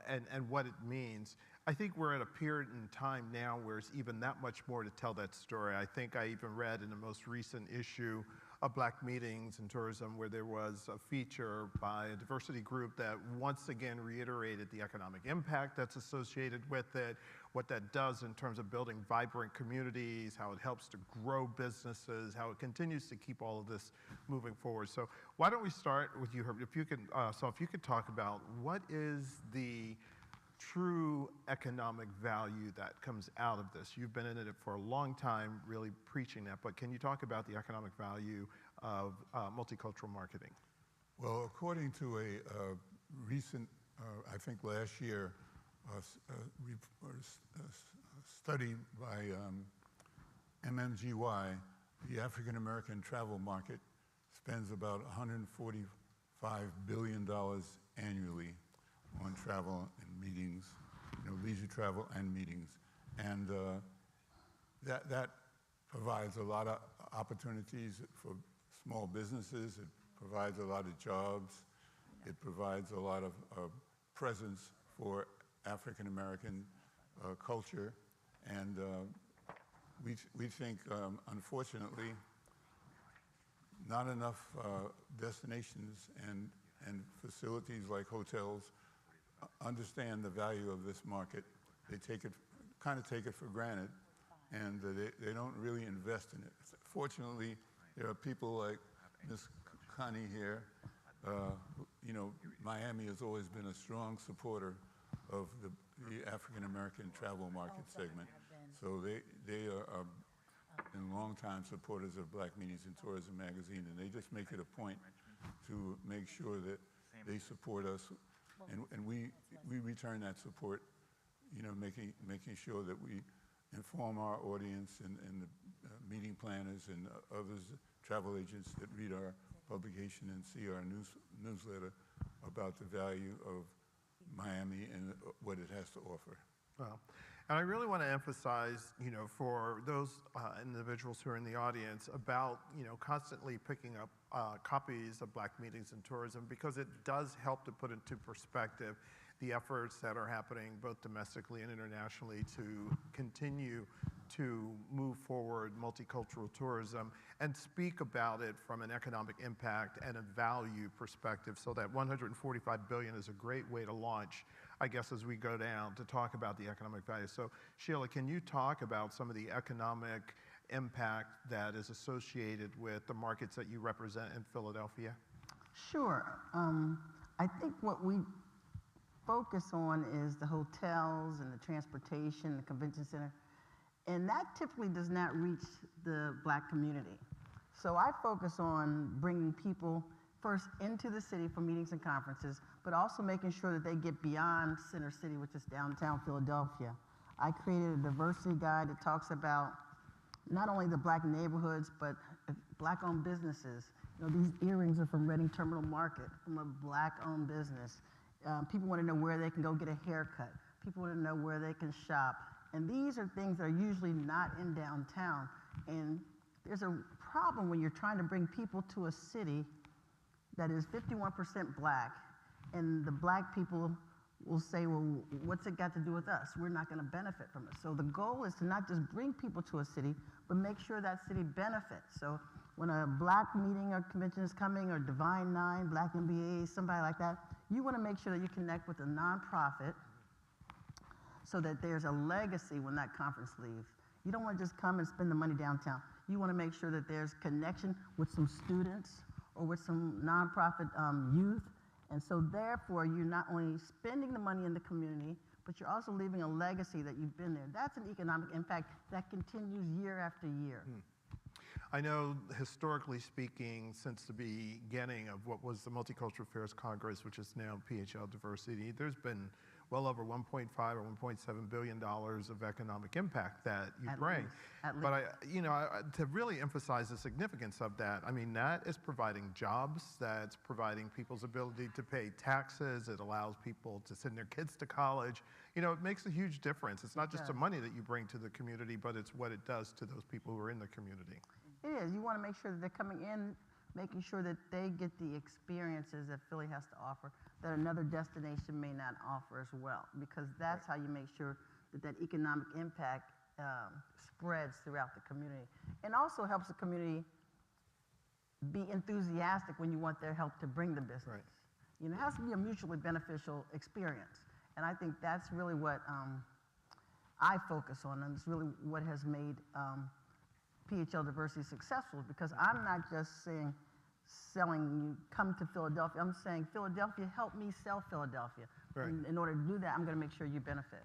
[SPEAKER 8] and what it means, I think we're at a period in time now where it's even that much more to tell that story. I think I even read in the most recent issue of Black Meetings and Tourism where there was a feature by a diversity group that once again reiterated the economic impact that's associated with it, what that does in terms of building vibrant communities, how it helps to grow businesses, how it continues to keep all of this moving forward. So why don't we start with you, Herbert? If you could talk about what is the true economic value that comes out of this. You've been in it for a long time, really preaching that, but can you talk about the economic value of multicultural marketing?
[SPEAKER 11] Well, according to a recent, I think last year, study by MMGY, the African American travel market spends about $145 billion annually on travel and meetings, leisure travel and meetings. And that provides a lot of opportunities for small businesses. It provides a lot of jobs. It provides a lot of presence for African American culture. And we think, unfortunately, not enough destinations and facilities like hotels understand the value of this market. They kind of take it for granted, and they don't really invest in it. Fortunately, there are people like Ms. Connie here. Miami has always been a strong supporter of the African American travel market segment. So they are been longtime supporters of Black Meetings and Tourism magazine, and they just make it a point to make sure that they support us. And we return that support, making sure that we inform our audience and the meeting planners and others, travel agents that read our publication and see our newsletter about the value of Miami and what it has to offer.
[SPEAKER 8] Well, and I really want to emphasize, for those individuals who are in the audience about, constantly picking up copies of Black Meetings and Tourism, because it does help to put into perspective the efforts that are happening both domestically and internationally to continue to move forward multicultural tourism and speak about it from an economic impact and a value perspective. So that $145 billion is a great way to launch, I guess, as we go down to talk about the economic value. So Sheila, can you talk about some of the economic impact that is associated with the markets that you represent in Philadelphia?
[SPEAKER 10] Sure. I think what we focus on is the hotels and the transportation, the convention center, and that typically does not reach the Black community. So I focus on bringing people first into the city for meetings and conferences, but also making sure that they get beyond Center City, which is downtown Philadelphia. I created a diversity guide that talks about not only the Black neighborhoods, but Black-owned businesses. You know, these earrings are from Reading Terminal Market, from a Black-owned business. People want to know where they can go get a haircut. People want to know where they can shop. And these are things that are usually not in downtown. And there's a problem when you're trying to bring people to a city that is 51% Black, and the Black people will say, well, what's it got to do with us? We're not going to benefit from it. So the goal is to not just bring people to a city, but make sure that city benefits. So when a Black meeting or convention is coming, or Divine Nine, Black MBA, somebody like that, you want to make sure that you connect with a nonprofit so that there's a legacy when that conference leaves. You don't want to just come and spend the money downtown. You want to make sure that there's connection with some students or with some nonprofit youth. And so therefore, you're not only spending the money in the community, but you're also leaving a legacy that you've been there. That's an economic impact that continues year after year.
[SPEAKER 8] I know, historically speaking, since the beginning of what was the Multicultural Affairs Congress, which is now PHL Diversity, there's been well over $1.5 or $1.7 billion of economic impact that you bring. But to really emphasize the significance of that, I mean, that is providing jobs, that's providing people's ability to pay taxes, it allows people to send their kids to college. You know, it makes a huge difference. It's not just the money that you bring to the community, but it's what it does to those people who are in the community.
[SPEAKER 10] It is. You want to make sure that they're coming in, making sure that they get the experiences that Philly has to offer that another destination may not offer as well, because that's how you make sure that that economic impact spreads throughout the community, and also helps the community be enthusiastic when you want their help to bring the business. You know, it has to be a mutually beneficial experience, and I think that's really what I focus on, and it's really what has made PHL Diversity successful, because I'm not just saying selling you come to Philadelphia. I'm saying, Philadelphia, help me sell Philadelphia. And in order to do that, I'm going to make sure you benefit.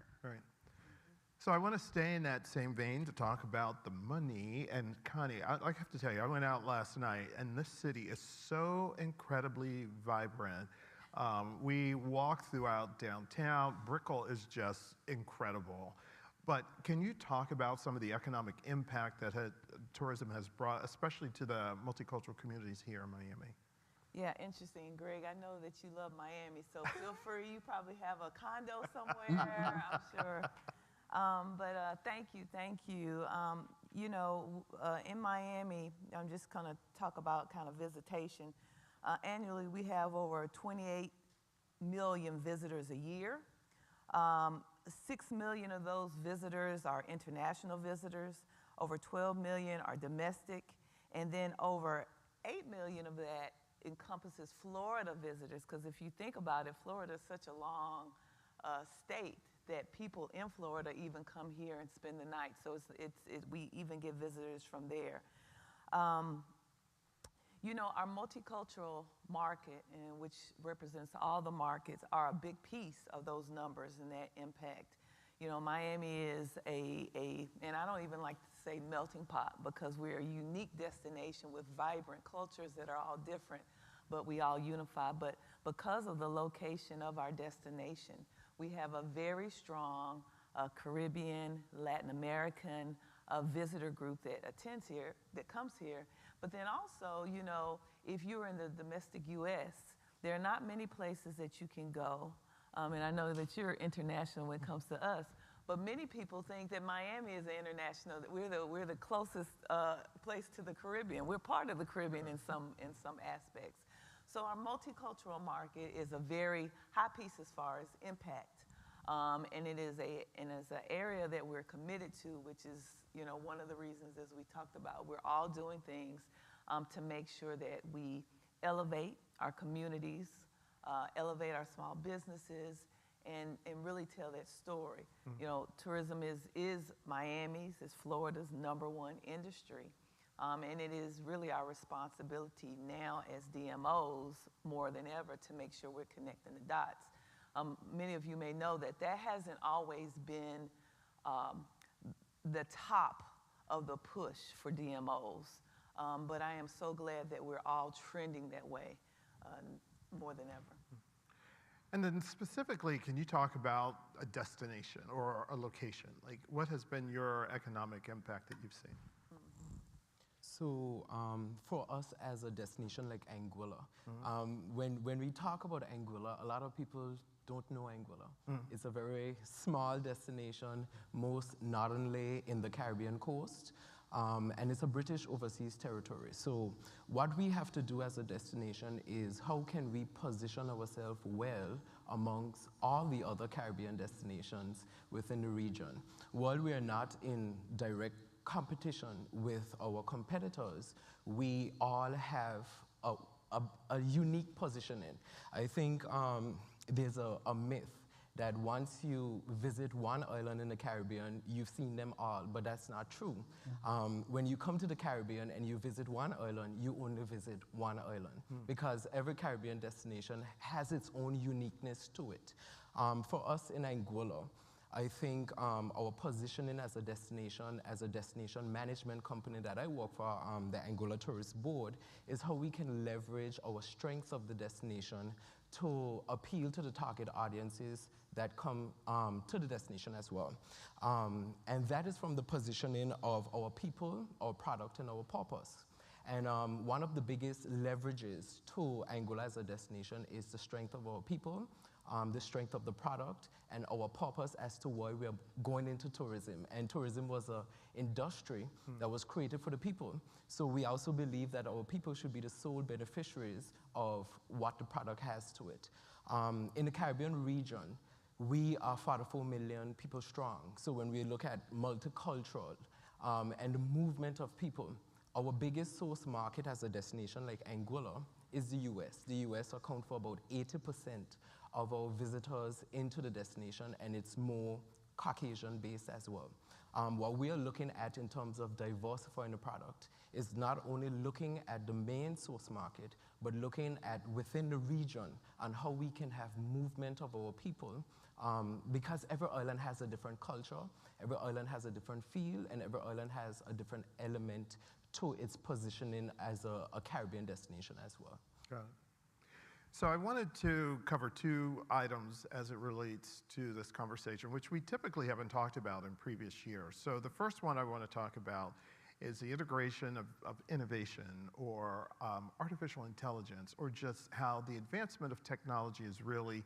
[SPEAKER 8] So I want to stay in that same vein to talk about the money. And Connie, I have to tell you, I went out last night, and this city is so incredibly vibrant. We walked throughout downtown. Brickell is just incredible. But can you talk about some of the economic impact that tourism has brought, especially to the multicultural communities here in Miami?
[SPEAKER 2] Yeah, interesting, Greg. I know that you love Miami, so feel free. You probably have a condo somewhere, I'm sure. But thank you. You know, in Miami, I'm just going to talk about kind of visitation. Annually, we have over 28 million visitors a year. 6 million of those visitors are international visitors, over 12 million are domestic, and then over 8 million of that encompasses Florida visitors, because if you think about it, Florida is such a long state that people in Florida even come here and spend the night, so we even get visitors from there. You know, our multicultural market, which represents all the markets, are a big piece of those numbers and that impact. You know, Miami is and I don't even like to say melting pot, because we're a unique destination with vibrant cultures that are all different, but we all unify. But because of the location of our destination, we have a very strong Caribbean, Latin American visitor group that attends here, that comes here. But then also, you know, if you're in the domestic U.S., there are not many places that you can go. And I know that you're international when it comes to us, but many people think that Miami is international, that we're the closest place to the Caribbean. We're part of the Caribbean in some aspects. So our multicultural market is a very high piece as far as impact. And it is an area that we're committed to, which is, you know, one of the reasons, as we talked about, we're all doing things to make sure that we elevate our communities, elevate our small businesses, and really tell that story. You know, tourism is Miami's, is Florida's #1 industry. And it is really our responsibility now as DMOs more than ever to make sure we're connecting the dots. Many of you may know that that hasn't always been the top of the push for DMOs, but I am so glad that we're all trending that way more than ever.
[SPEAKER 8] And then specifically, can you talk about a destination or a location? Like, what has been your economic impact that you've seen?
[SPEAKER 9] So for us as a destination like Anguilla, when we talk about Anguilla, a lot of people don't know Anguilla. It's a very small destination, most northernly in the Caribbean coast, and it's a British overseas territory. So what we have to do as a destination is how can we position ourselves well amongst all the other Caribbean destinations within the region. While we are not in direct competition with our competitors, we all have a unique positioning. I think there's a myth that once you visit one island in the Caribbean, you've seen them all, but that's not true. When you come to the Caribbean and you visit one island, you only visit one island, because every Caribbean destination has its own uniqueness to it. For us in Anguilla, I think our positioning as a destination management company that I work for, the Anguilla Tourist Board, is how we can leverage our strengths of the destination to appeal to the target audiences that come to the destination as well. And that is from the positioning of our people, our product, and our purpose. And one of the biggest leverages to Anguilla as a destination is the strength of our people, the strength of the product, and our purpose as to why we are going into tourism. And tourism was an industry that was created for the people. So we also believe that our people should be the sole beneficiaries of what the product has to it. In the Caribbean region, we are 44 million people strong. So when we look at multicultural and the movement of people, our biggest source market as a destination like Anguilla is the US. The US account for about 80% of our visitors into the destination, and it's more Caucasian-based as well. What we are looking at in terms of diversifying the product is not only looking at the main source market, but looking at within the region and how we can have movement of our people, because every island has a different culture, every island has a different feel, and every island has a different element to its positioning as a Caribbean destination as well.
[SPEAKER 8] Got it. So I wanted to cover two items as it relates to this conversation, which we typically haven't talked about in previous years. So the first one I want to talk about is the integration of innovation or artificial intelligence, or just how the advancement of technology is really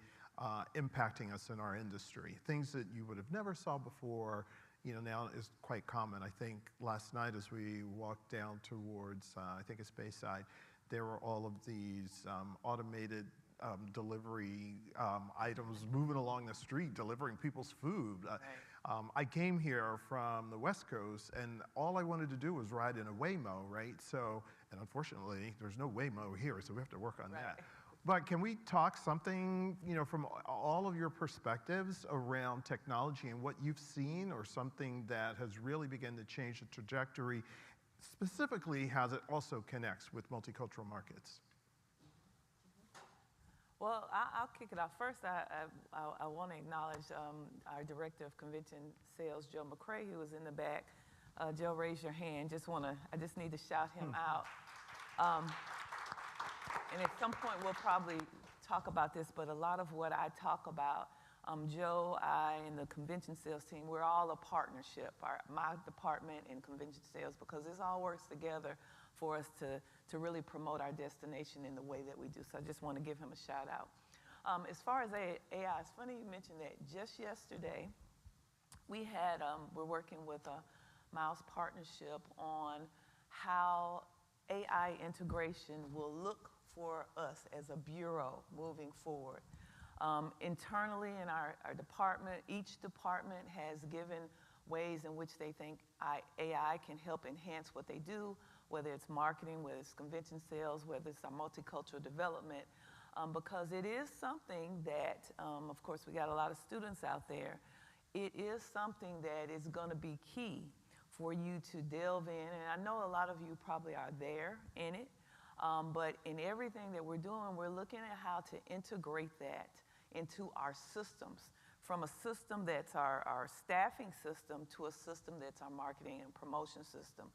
[SPEAKER 8] impacting us in our industry. Things that you would have never saw before, you know, now is quite common. I think last night as we walked down towards, I think it's Bayside, there were all of these automated delivery items moving along the street, delivering people's food. I came here from the West Coast, and all I wanted to do was ride in a Waymo, right? So, and unfortunately, there's no Waymo here, so we have to work on that. But can we talk something, you know, from all of your perspectives around technology and what you've seen, or something that has really begun to change the trajectory, specifically how it also connects with multicultural markets?
[SPEAKER 2] Well, I'll kick it off. First, I want to acknowledge our Director of Convention Sales, Joe McCrae, who is in the back. Joe, raise your hand. I just need to shout him out. And at some point, we'll probably talk about this, but a lot of what I talk about, Joe, I, and the convention sales team, we're all a partnership, my department and convention sales, because this all works together for us to really promote our destination in the way that we do. So I just want to give him a shout out. As far as AI, it's funny you mentioned that. Just yesterday, we're working with a Miles partnership on how AI integration will look for us as a bureau moving forward. Internally in our department, each department has given ways in which they think AI can help enhance what they do, whether it's marketing, whether it's convention sales, whether it's our multicultural development, because it is something that, of course, we got a lot of students out there. It is something that is going to be key for you to delve in, and I know a lot of you probably are there in it, but in everything that we're doing, we're looking at how to integrate that into our systems, from a system that's our staffing system to a system that's our marketing and promotion system,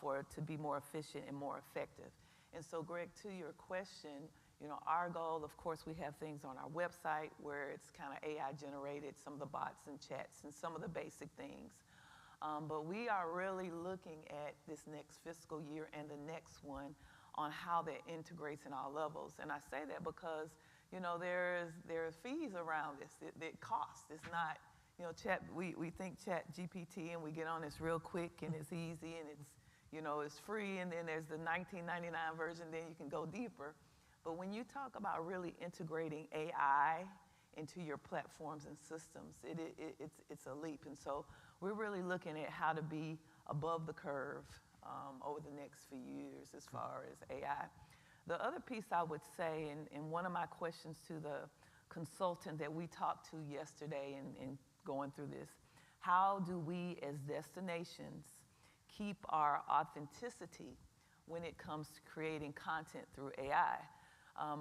[SPEAKER 2] for it to be more efficient and more effective. And so, Greg, to your question, you know, our goal, of course, we have things on our website where it's kind of AI generated, some of the bots and chats and some of the basic things. But we are really looking at this next fiscal year and the next one on how that integrates in all levels. And I say that because, you know, there are fees around this. It costs. It's not, you know, we think Chat GPT and we get on this real quick and it's easy and it's, you know, it's free, and then there's the $19.99 version, then you can go deeper. But when you talk about really integrating AI into your platforms and systems, it's a leap. And so we're really looking at how to be above the curve over the next few years as far as AI. The other piece I would say, and one of my questions to the consultant that we talked to yesterday in going through this, how do we as destinations keep our authenticity when it comes to creating content through AI?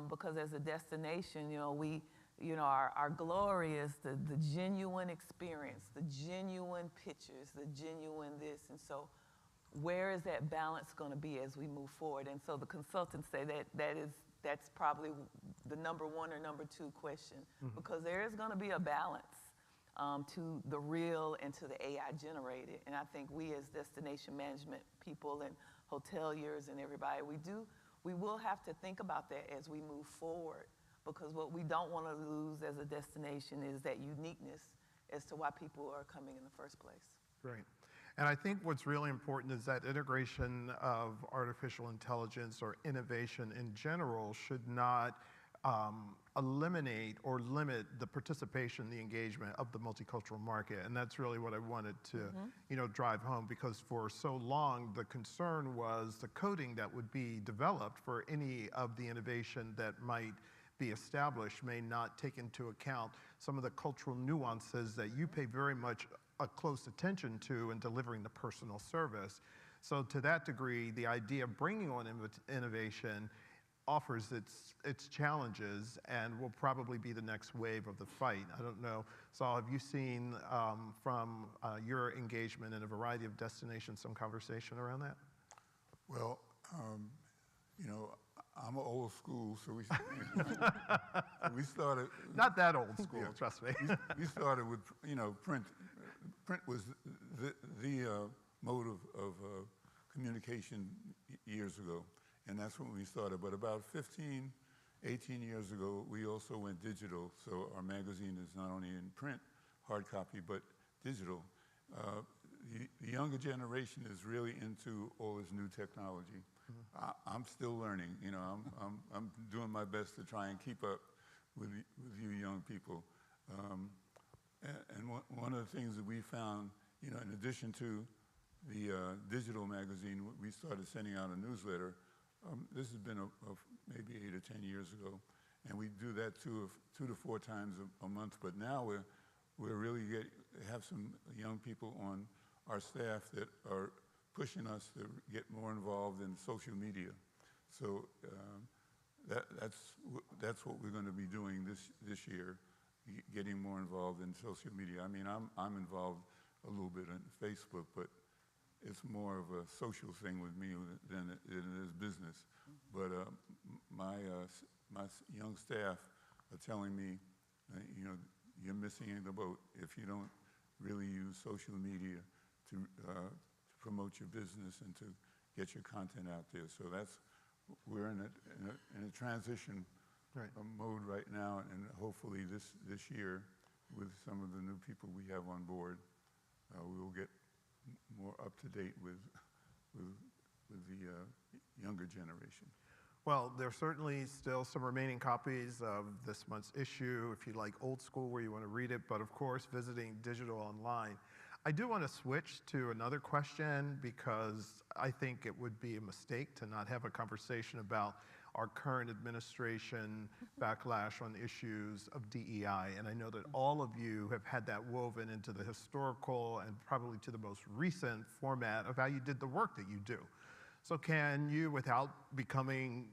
[SPEAKER 2] Because as a destination, you know, our glory is the genuine experience, the genuine pictures, the genuine this. And so where is that balance going to be as we move forward? And so the consultants say that's probably the number one or number two question, because there is going to be a balance to the real and to the AI generated. And I think we as destination management people and hoteliers and everybody, we will have to think about that as we move forward, because what we don't want to lose as a destination is that uniqueness as to why people are coming in the first place.
[SPEAKER 8] Right. And I think what's really important is that integration of artificial intelligence or innovation in general should not eliminate or limit the participation, the engagement of the multicultural market. And that's really what I wanted to you know, drive home, because for so long the concern was the coding that would be developed for any of the innovation that might be established may not take into account some of the cultural nuances that you pay very much a close attention to in delivering the personal service. So to that degree, the idea of bringing on innovation offers its challenges and will probably be the next wave of the fight. I don't know, Saul, have you seen from your engagement in a variety of destinations some conversation around that?
[SPEAKER 11] Well, you know, I'm an old school, so we started.
[SPEAKER 8] Not that old school, yeah. Trust me.
[SPEAKER 11] We started with, you know, print. Print was the mode of communication years ago, and that's when we started. But about 15, 18 years ago, we also went digital. So our magazine is not only in print, hard copy, but digital. The younger generation is really into all this new technology. I'm still learning. You know, I'm doing my best to try and keep up with you young people. And one of the things that we found, you know, in addition to the digital magazine, we started sending out a newsletter. This has been maybe 8 or 10 years ago, and we do that 2 to 4 times a month. But now we're really have some young people on our staff that are pushing us to get more involved in social media. So that's what we're going to be doing this year, getting more involved in social media. I mean, I'm involved a little bit in Facebook, but it's more of a social thing with me than it is business. But my young staff are telling me, you know, you're missing the boat if you don't really use social media to promote your business and to get your content out there. So we're in a transition mode right now, and hopefully this year, with some of the new people we have on board, we will get more up to date with the younger generation.
[SPEAKER 8] Well, there's certainly still some remaining copies of this month's issue if you like old school where you want to read it, but of course, visiting digital online. I do want to switch to another question because I think it would be a mistake to not have a conversation about our current administration backlash on issues of DEI. And I know that all of you have had that woven into the historical and probably to the most recent format of how you did the work that you do. So can you, without becoming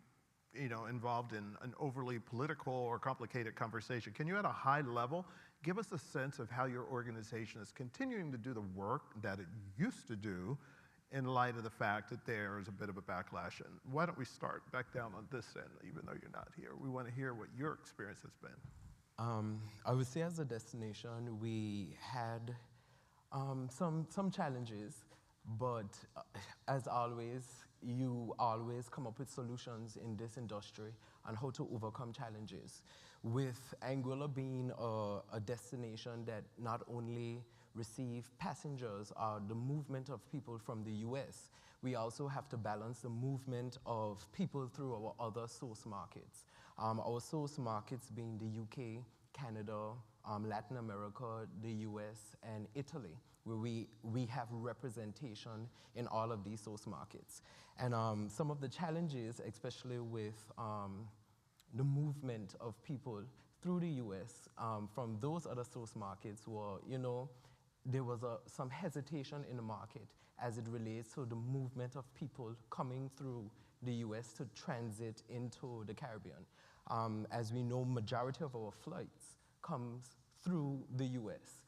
[SPEAKER 8] involved in an overly political or complicated conversation, can you at a high level give us a sense of how your organization is continuing to do the work that it used to do in light of the fact that there is a bit of a backlash? And why don't we start back down on this end, even though you're not here? We want to hear what your experience has been.
[SPEAKER 9] I would say as a destination, we had some challenges, but as always, you always come up with solutions in this industry on how to overcome challenges. With Anguilla being a destination that not only receive passengers or the movement of people from the US, we also have to balance the movement of people through our other source markets. Our source markets being the UK, Canada, Latin America, the US, and Italy, where we have representation in all of these source markets. And some of the challenges, especially with the movement of people through the US from those other source markets were, there was some hesitation in the market as it relates to the movement of people coming through the US to transit into the Caribbean. As we know, majority of our flights comes through the US.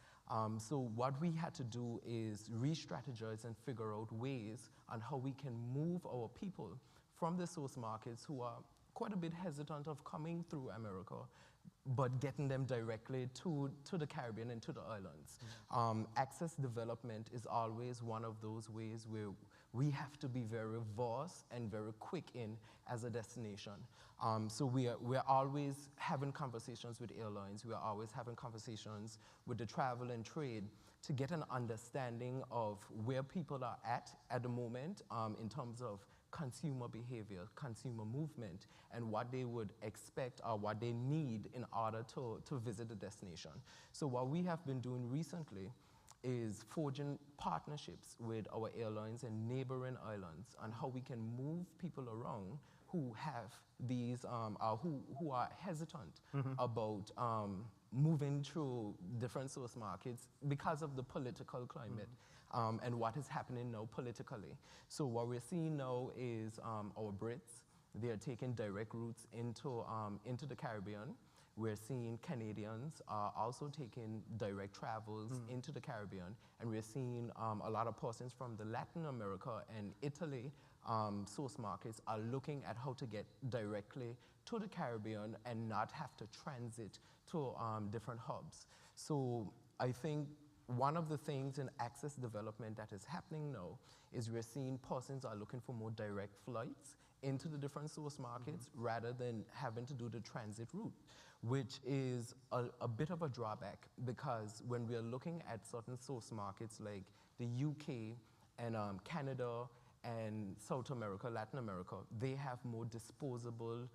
[SPEAKER 9] So what we had to do is re-strategize and figure out ways on how we can move our people from the source markets who are quite a bit hesitant of coming through America, but getting them directly to the Caribbean and to the islands. Access development is always one of those ways where we have to be very vast and very quick in as a destination. So we're always having conversations with airlines. We are always having conversations with the travel and trade to get an understanding of where people are at the moment in terms of consumer behavior, consumer movement, and what they would expect or what they need in order to visit the destination. So what we have been doing recently is forging partnerships with our airlines and neighboring islands on how we can move people around who have these, who are hesitant about moving through different source markets because of the political climate and what is happening now politically. So what we're seeing now is our Brits, they are taking direct routes into the Caribbean. We're seeing Canadians also taking direct travels into the Caribbean, and we're seeing a lot of persons from the Latin America and Italy source markets are looking at how to get directly to the Caribbean and not have to transit to different hubs. So I think one of the things in access development that is happening now is we're seeing persons are looking for more direct flights into the different source markets rather than having to do the transit route, which is a bit of a drawback because when we're looking at certain source markets like the UK and Canada and South America, Latin America, they have more disposable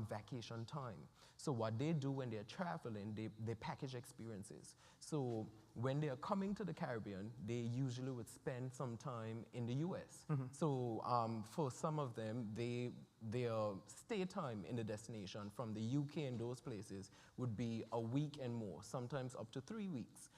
[SPEAKER 9] vacation time. So what they do when they're traveling, they package experiences. So when they're coming to the Caribbean, they usually would spend some time in the US. So for some of them, their stay time in the destination from the UK and those places would be a week and more, sometimes up to 3 weeks.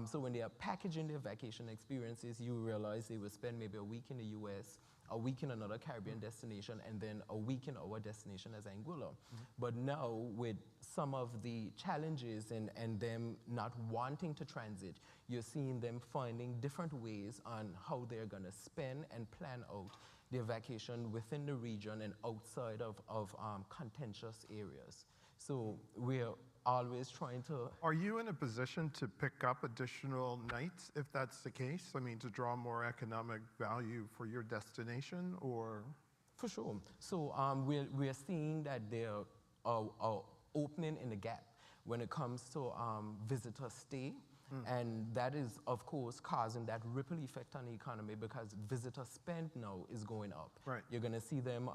[SPEAKER 9] So when they are packaging their vacation experiences, you realize they will spend maybe a week in the US, a week in another Caribbean destination, and then a week in our destination as Anguilla. But now with some of the challenges and them not wanting to transit, you're seeing them finding different ways on how they're gonna spend and plan out their vacation within the region and outside of contentious areas. So we're always trying to...
[SPEAKER 8] Are you in a position to pick up additional nights if that's the case? I mean, to draw more economic value for your destination, or?
[SPEAKER 9] For sure. So we're seeing that there are opening in the gap when it comes to visitor stay And that is, of course, causing that ripple effect on the economy because visitor spend now is going up.
[SPEAKER 8] Right.
[SPEAKER 9] You're going to see them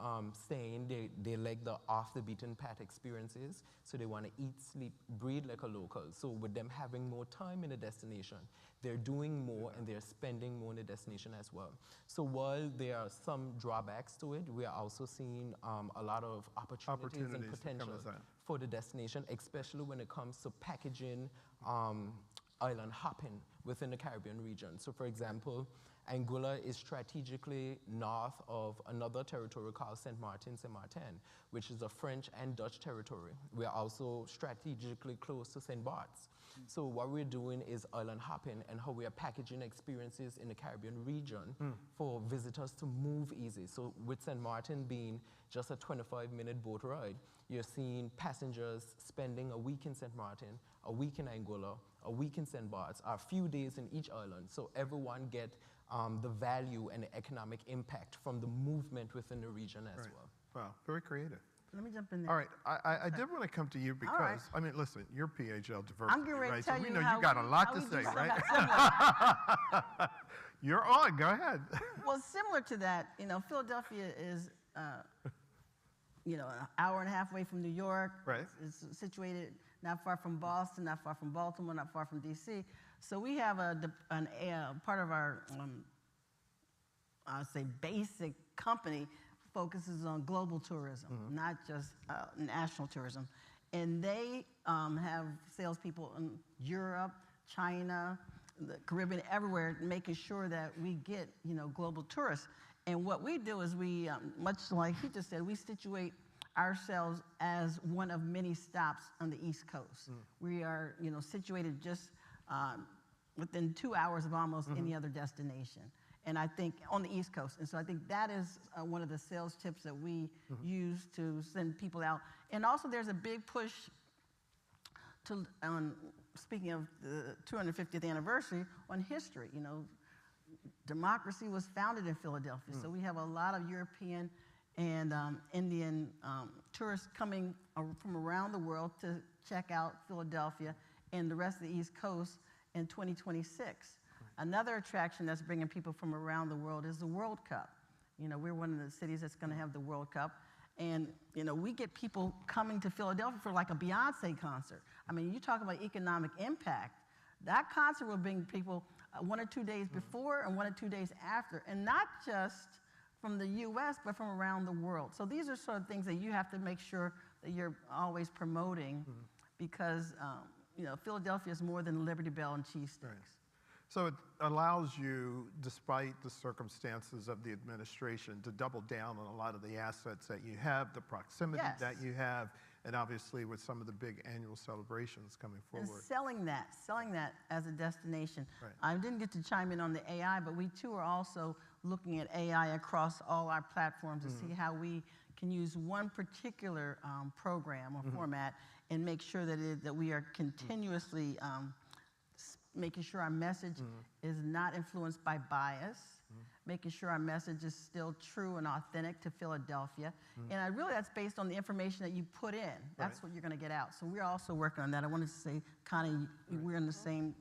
[SPEAKER 9] saying they like the off the beaten path experiences, so they want to eat, sleep, breathe like a local. So with them having more time in a destination, they're doing more and they're spending more in the destination as well. So while there are some drawbacks to it, we are also seeing a lot of opportunities and potential for the destination, especially when it comes to packaging island hopping within the Caribbean region. So for example, Anguilla is strategically north of another territory called Saint Martin, which is a French and Dutch territory. We are also strategically close to Saint Bart's. So what we're doing is island hopping and how we are packaging experiences in the Caribbean region for visitors to move easy. So with Saint Martin being just a 25-minute boat ride, you're seeing passengers spending a week in Saint Martin, a week in Anguilla, a week in Saint Bart's, a few days in each island, so everyone get the value and the economic impact from the movement within the region as well.
[SPEAKER 8] Wow, very creative.
[SPEAKER 10] Let me jump in there.
[SPEAKER 8] All right, I did want to come to you because,
[SPEAKER 10] right.
[SPEAKER 8] I mean, listen, you're PHL diversity,
[SPEAKER 10] I'm getting ready
[SPEAKER 8] right?
[SPEAKER 10] to tell
[SPEAKER 8] So we
[SPEAKER 10] you
[SPEAKER 8] know
[SPEAKER 10] how
[SPEAKER 8] you got a lot to
[SPEAKER 10] we do
[SPEAKER 8] say,
[SPEAKER 10] something
[SPEAKER 8] right? You're on, go ahead.
[SPEAKER 10] Well, similar to that, you know, Philadelphia is, you know, an hour and a half away from New York.
[SPEAKER 8] Right.
[SPEAKER 10] It's situated not far from Boston, not far from Baltimore, not far from D.C. So we have part of our, I'll say, basic company focuses on global tourism, not just national tourism. And they have salespeople in Europe, China, the Caribbean, everywhere, making sure that we get, you know, global tourists. And what we do is we, much like he just said, we situate ourselves as one of many stops on the East Coast. We are, you know, situated just within 2 hours of almost any other destination. And I think on the East Coast. And so I think that is one of the sales tips that we use to send people out. And also there's a big push to, speaking of the 250th anniversary, on history. You know, democracy was founded in Philadelphia. So we have a lot of European and Indian tourists coming from around the world to check out Philadelphia and the rest of the East Coast in 2026. Another attraction that's bringing people from around the world is the World Cup. You know, we're one of the cities that's going to have the World Cup. And, you know, we get people coming to Philadelphia for like a Beyonce concert. I mean, you talk about economic impact. That concert will bring people 1 or 2 days before and 1 or 2 days after. And not just from the U.S., but from around the world. So these are sort of things that you have to make sure that you're always promoting because, you know, Philadelphia is more than Liberty Bell and cheesesteaks.
[SPEAKER 8] Right. So it allows you, despite the circumstances of the administration, to double down on a lot of the assets that you have, the proximity that you have, and obviously with some of the big annual celebrations coming forward.
[SPEAKER 10] And selling that as a destination.
[SPEAKER 8] Right.
[SPEAKER 10] I didn't get to chime in on the AI, but we too are also looking at AI across all our platforms to see how we can use one particular program or format and make sure that we are continuously making sure our message is not influenced by bias, making sure our message is still true and authentic to Philadelphia. And really that's based on the information that you put in. That's what you're going to get out. So we're also working on that. I wanted to say, Connie, we're in the same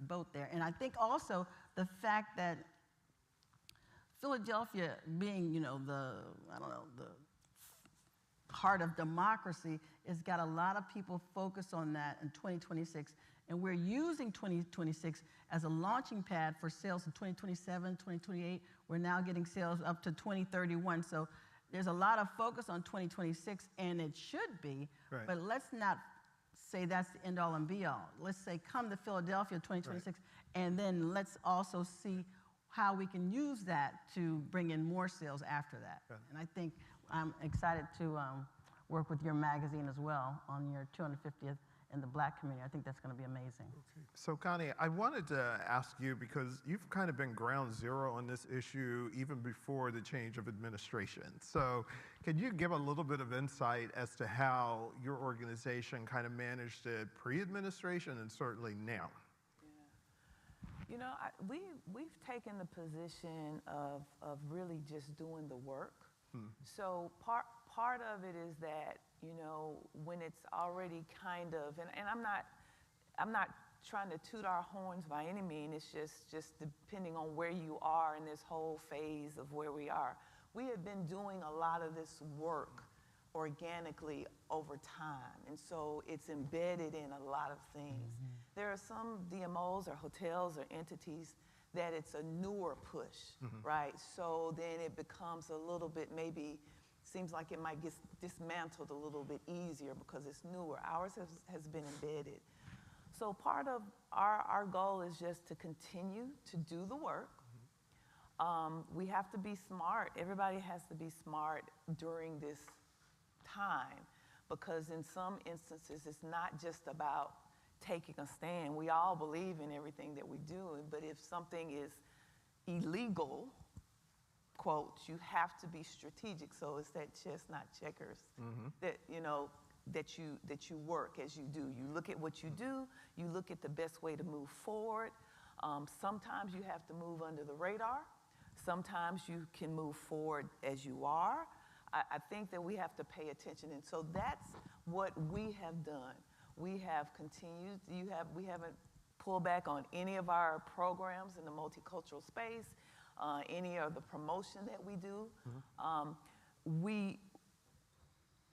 [SPEAKER 10] boat there. And I think also the fact that Philadelphia being, you know, the heart of democracy has got a lot of people focused on that in 2026. And we're using 2026 as a launching pad for sales in 2027, 2028. We're now getting sales up to 2031. So there's a lot of focus on 2026, and it should be. Right. But let's not say that's the end all and be all. Let's say come to Philadelphia 2026, and then let's also see how we can use that to bring in more sales after that. Right. And I think I'm excited to work with your magazine as well on your 250th in the Black community. I think that's going to be amazing. Okay.
[SPEAKER 8] So Connie, I wanted to ask you, because you've kind of been ground zero on this issue even before the change of administration. So can you give a little bit of insight as to how your organization kind of managed it pre-administration and certainly now?
[SPEAKER 2] Yeah. You know, we've taken the position of really just doing the work. So part of it is that, you know, when it's already kind of, and I'm not trying to toot our horns by any means. It's just depending on where you are in this whole phase of where we are. We have been doing a lot of this work organically over time, and so it's embedded in a lot of things. There are some DMOs or hotels or entities that it's a newer push, right? So then it becomes a little bit, maybe seems like it might get dismantled a little bit easier because it's newer. Ours has been embedded. So part of our goal is just to continue to do the work. We have to be smart. Everybody has to be smart during this time, because in some instances, it's not just about taking a stand. We all believe in everything that we do, but if something is illegal, quote, you have to be strategic. So it's that chess, not checkers, that, you know, that you work as you do. You look at what you do, you look at the best way to move forward. Sometimes you have to move under the radar. Sometimes you can move forward as you are. I think that we have to pay attention, and so that's what we have done. We have continued. We haven't pulled back on any of our programs in the multicultural space, any of the promotion that we do.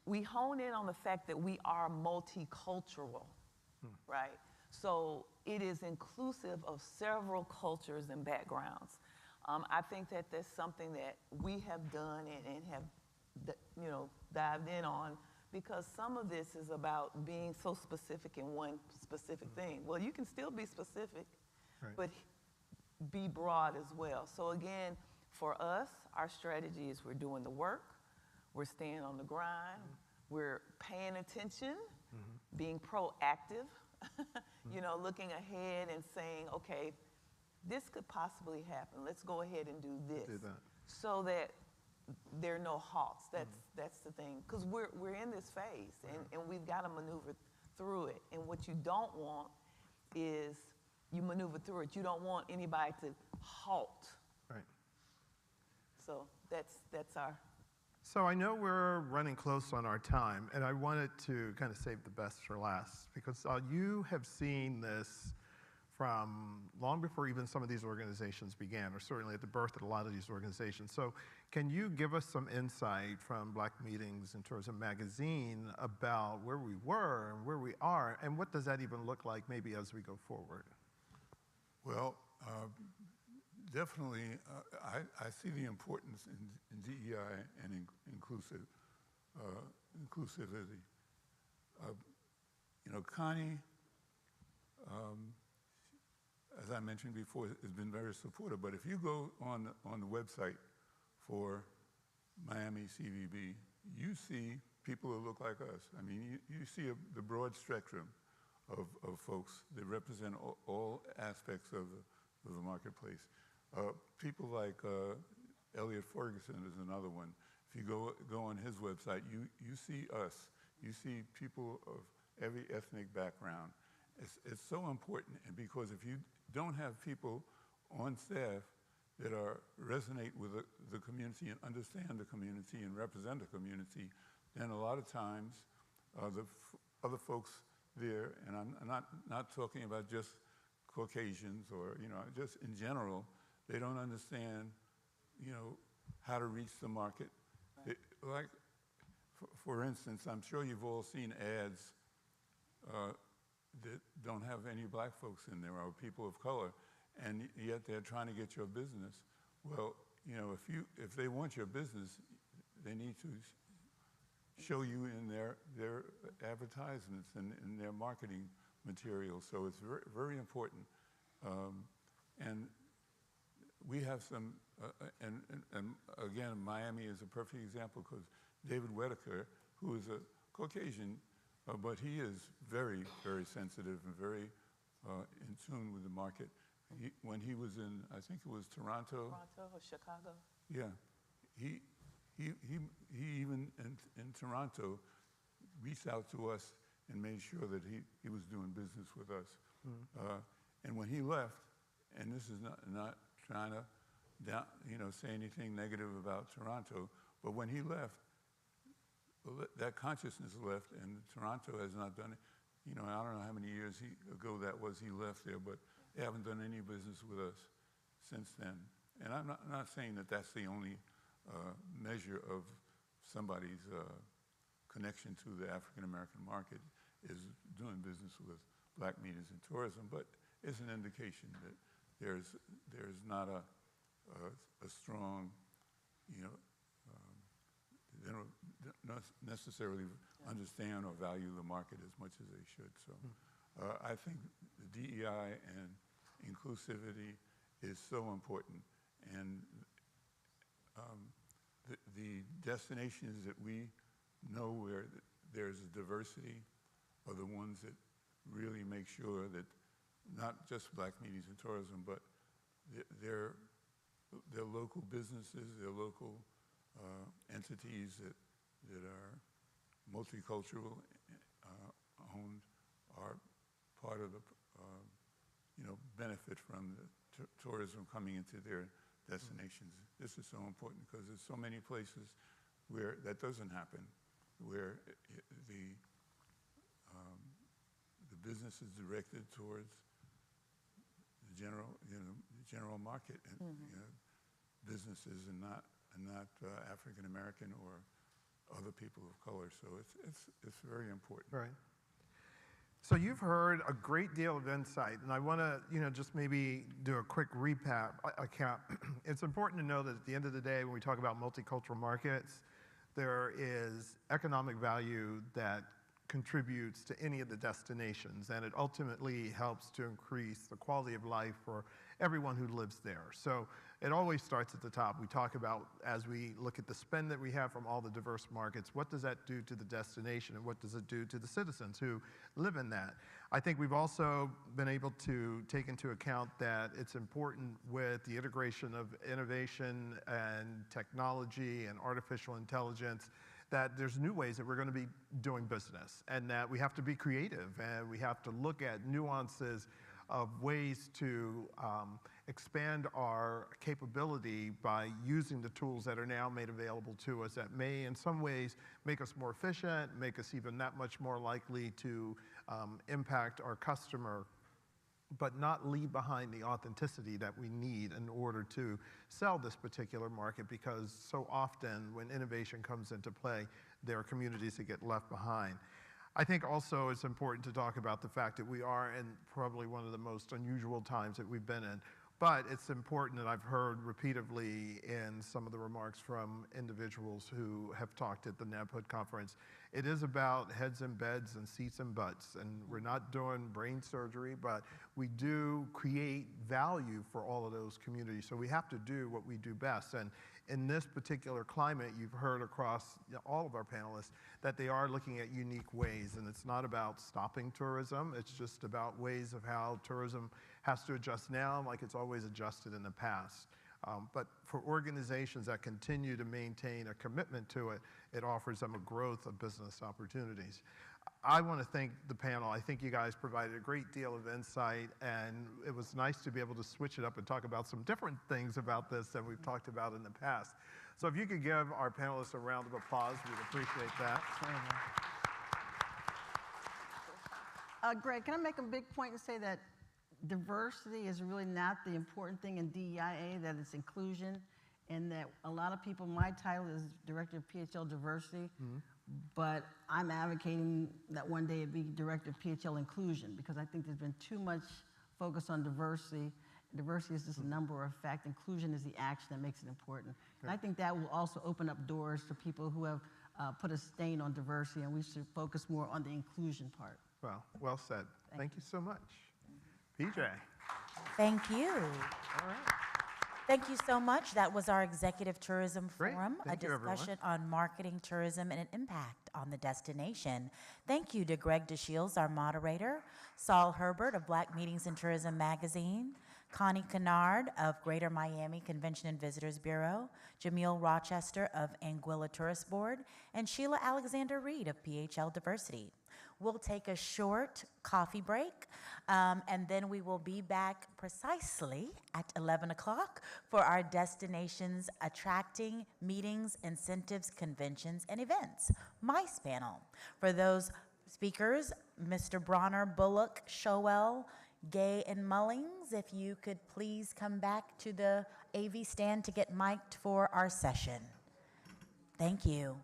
[SPEAKER 2] We hone in on the fact that we are multicultural, right? So it is inclusive of several cultures and backgrounds. I think that that's something that we have done and have, you know, dived in on, because some of this is about being so specific in one specific thing. Well, you can still be specific, but be broad as well. So again, for us, our strategy is we're doing the work, we're staying on the grind, we're paying attention, being proactive, you know, looking ahead and saying, okay, this could possibly happen. Let's go ahead and do this. So that there are no halts. That's the thing. Because we're in this phase, and we've got to maneuver through it. And what you don't want is you maneuver through it. You don't want anybody to halt.
[SPEAKER 8] Right.
[SPEAKER 2] So that's our...
[SPEAKER 8] So I know we're running close on our time, and I wanted to kind of save the best for last, because you have seen this from long before even some of these organizations began, or certainly at the birth of a lot of these organizations. So can you give us some insight from Black Meetings and Tourism Magazine about where we were and where we are, and what does that even look like maybe as we go forward?
[SPEAKER 11] Well, definitely, I see the importance in DEI and inclusivity. You know, Connie, as I mentioned before, has been very supportive. But if you go on the website for Miami CVB, you see people who look like us. I mean, you see the broad spectrum of folks that represent all aspects of the marketplace. People like Elliot Ferguson is another one. If you go on his website, you see us. You see people of every ethnic background. It's so important, and because if you don't have people on staff that resonate with the community and understand the community and represent the community, then a lot of times the other folks there, and I'm not talking about just Caucasians or, you know, just in general, they don't understand, you know, how to reach the market. Like, for instance, I'm sure you've all seen ads that don't have any Black folks in there or people of color, and yet they're trying to get your business. Well, you know, if they want your business, they need to show you in their advertisements and in their marketing materials. So it's very, very important. And we have some, and again, Miami is a perfect example, because David Whitaker, who is a Caucasian, but he is very, very sensitive and very in tune with the market. When he was in, I think it was Toronto.
[SPEAKER 2] Toronto or Chicago.
[SPEAKER 11] Yeah, he even in Toronto reached out to us and made sure that he was doing business with us. And when he left, and this is not trying to say anything negative about Toronto, but when he left, that consciousness left, and Toronto has not done it. You know, I don't know how many years ago that was he left there, but they haven't done any business with us since then. And I'm not saying that that's the only measure of somebody's connection to the African-American market is doing business with black meetings and tourism, but it's an indication that there's not a strong, you know, they don't necessarily understand or value the market as much as they should. So I think the DEI and inclusivity is so important. And the destinations that we know where there's a diversity are the ones that really make sure that not just black meetings and tourism, but their local businesses, their local entities that are multicultural owned are part of the you know, benefit from the tourism coming into their destinations. This is so important because there's so many places where that doesn't happen, where the business is directed towards the general market and you know, businesses and not African American or other people of color. So it's very important.
[SPEAKER 8] Right. So you've heard a great deal of insight, and I want to, you know, just maybe do a quick recap. It's important to know that at the end of the day, when we talk about multicultural markets, there is economic value that contributes to any of the destinations, and it ultimately helps to increase the quality of life for everyone who lives there. So it always starts at the top. We talk about, as we look at the spend that we have from all the diverse markets, what does that do to the destination and what does it do to the citizens who live in that? I think we've also been able to take into account that it's important with the integration of innovation and technology and artificial intelligence that there's new ways that we're going to be doing business, and that we have to be creative and we have to look at nuances of ways to expand our capability by using the tools that are now made available to us that may in some ways make us more efficient, make us even that much more likely to impact our customer, but not leave behind the authenticity that we need in order to sell this particular market, because so often when innovation comes into play, there are communities that get left behind. I think also it's important to talk about the fact that we are in probably one of the most unusual times that we've been in. But it's important, and I've heard repeatedly in some of the remarks from individuals who have talked at the NABHOOD conference, it is about heads and beds and seats and butts. And we're not doing brain surgery, but we do create value for all of those communities. So we have to do what we do best. And in this particular climate, you've heard across all of our panelists that they are looking at unique ways. And it's not about stopping tourism. It's just about ways of how tourism has to adjust now like it's always adjusted in the past. But for organizations that continue to maintain a commitment to it, it offers them a growth of business opportunities. I want to thank the panel. I think you guys provided a great deal of insight, and it was nice to be able to switch it up and talk about some different things about this than we've talked about in the past. So if you could give our panelists a round of applause, we'd appreciate that.
[SPEAKER 10] Greg, can I make a big point and say that diversity is really not the important thing in DEIA, that it's inclusion, and that a lot of people, my title is Director of PHL Diversity, but I'm advocating that one day it be Director of PHL Inclusion, because I think there's been too much focus on diversity. Diversity is just a number of facts. Inclusion is the action that makes it important. And I think that will also open up doors to people who have put a stain on diversity, and we should focus more on the inclusion part.
[SPEAKER 8] Well, well said. Thank you so much. PJ.
[SPEAKER 4] Thank you.
[SPEAKER 8] All right.
[SPEAKER 4] Thank you so much. That was our Executive Tourism
[SPEAKER 8] Great.
[SPEAKER 4] Forum,
[SPEAKER 8] Thank
[SPEAKER 4] a
[SPEAKER 8] you, everyone.
[SPEAKER 4] discussion on marketing tourism and an impact on the destination. Thank you to Greg DeShields, our moderator, Saul Herbert of Black Meetings and Tourism Magazine, Connie Kennard of Greater Miami Convention and Visitors Bureau, Jamil Rochester of Anguilla Tourist Board, and Sheila Alexander Reed of PHL Diversity. We'll take a short coffee break, and then we will be back precisely at 11 o'clock for our Destinations Attracting Meetings, Incentives, Conventions, and Events, MICE panel. For those speakers, Mr. Bronner, Bullock, Showell, Gay, and Mullings, if you could please come back to the AV stand to get mic'd for our session. Thank you.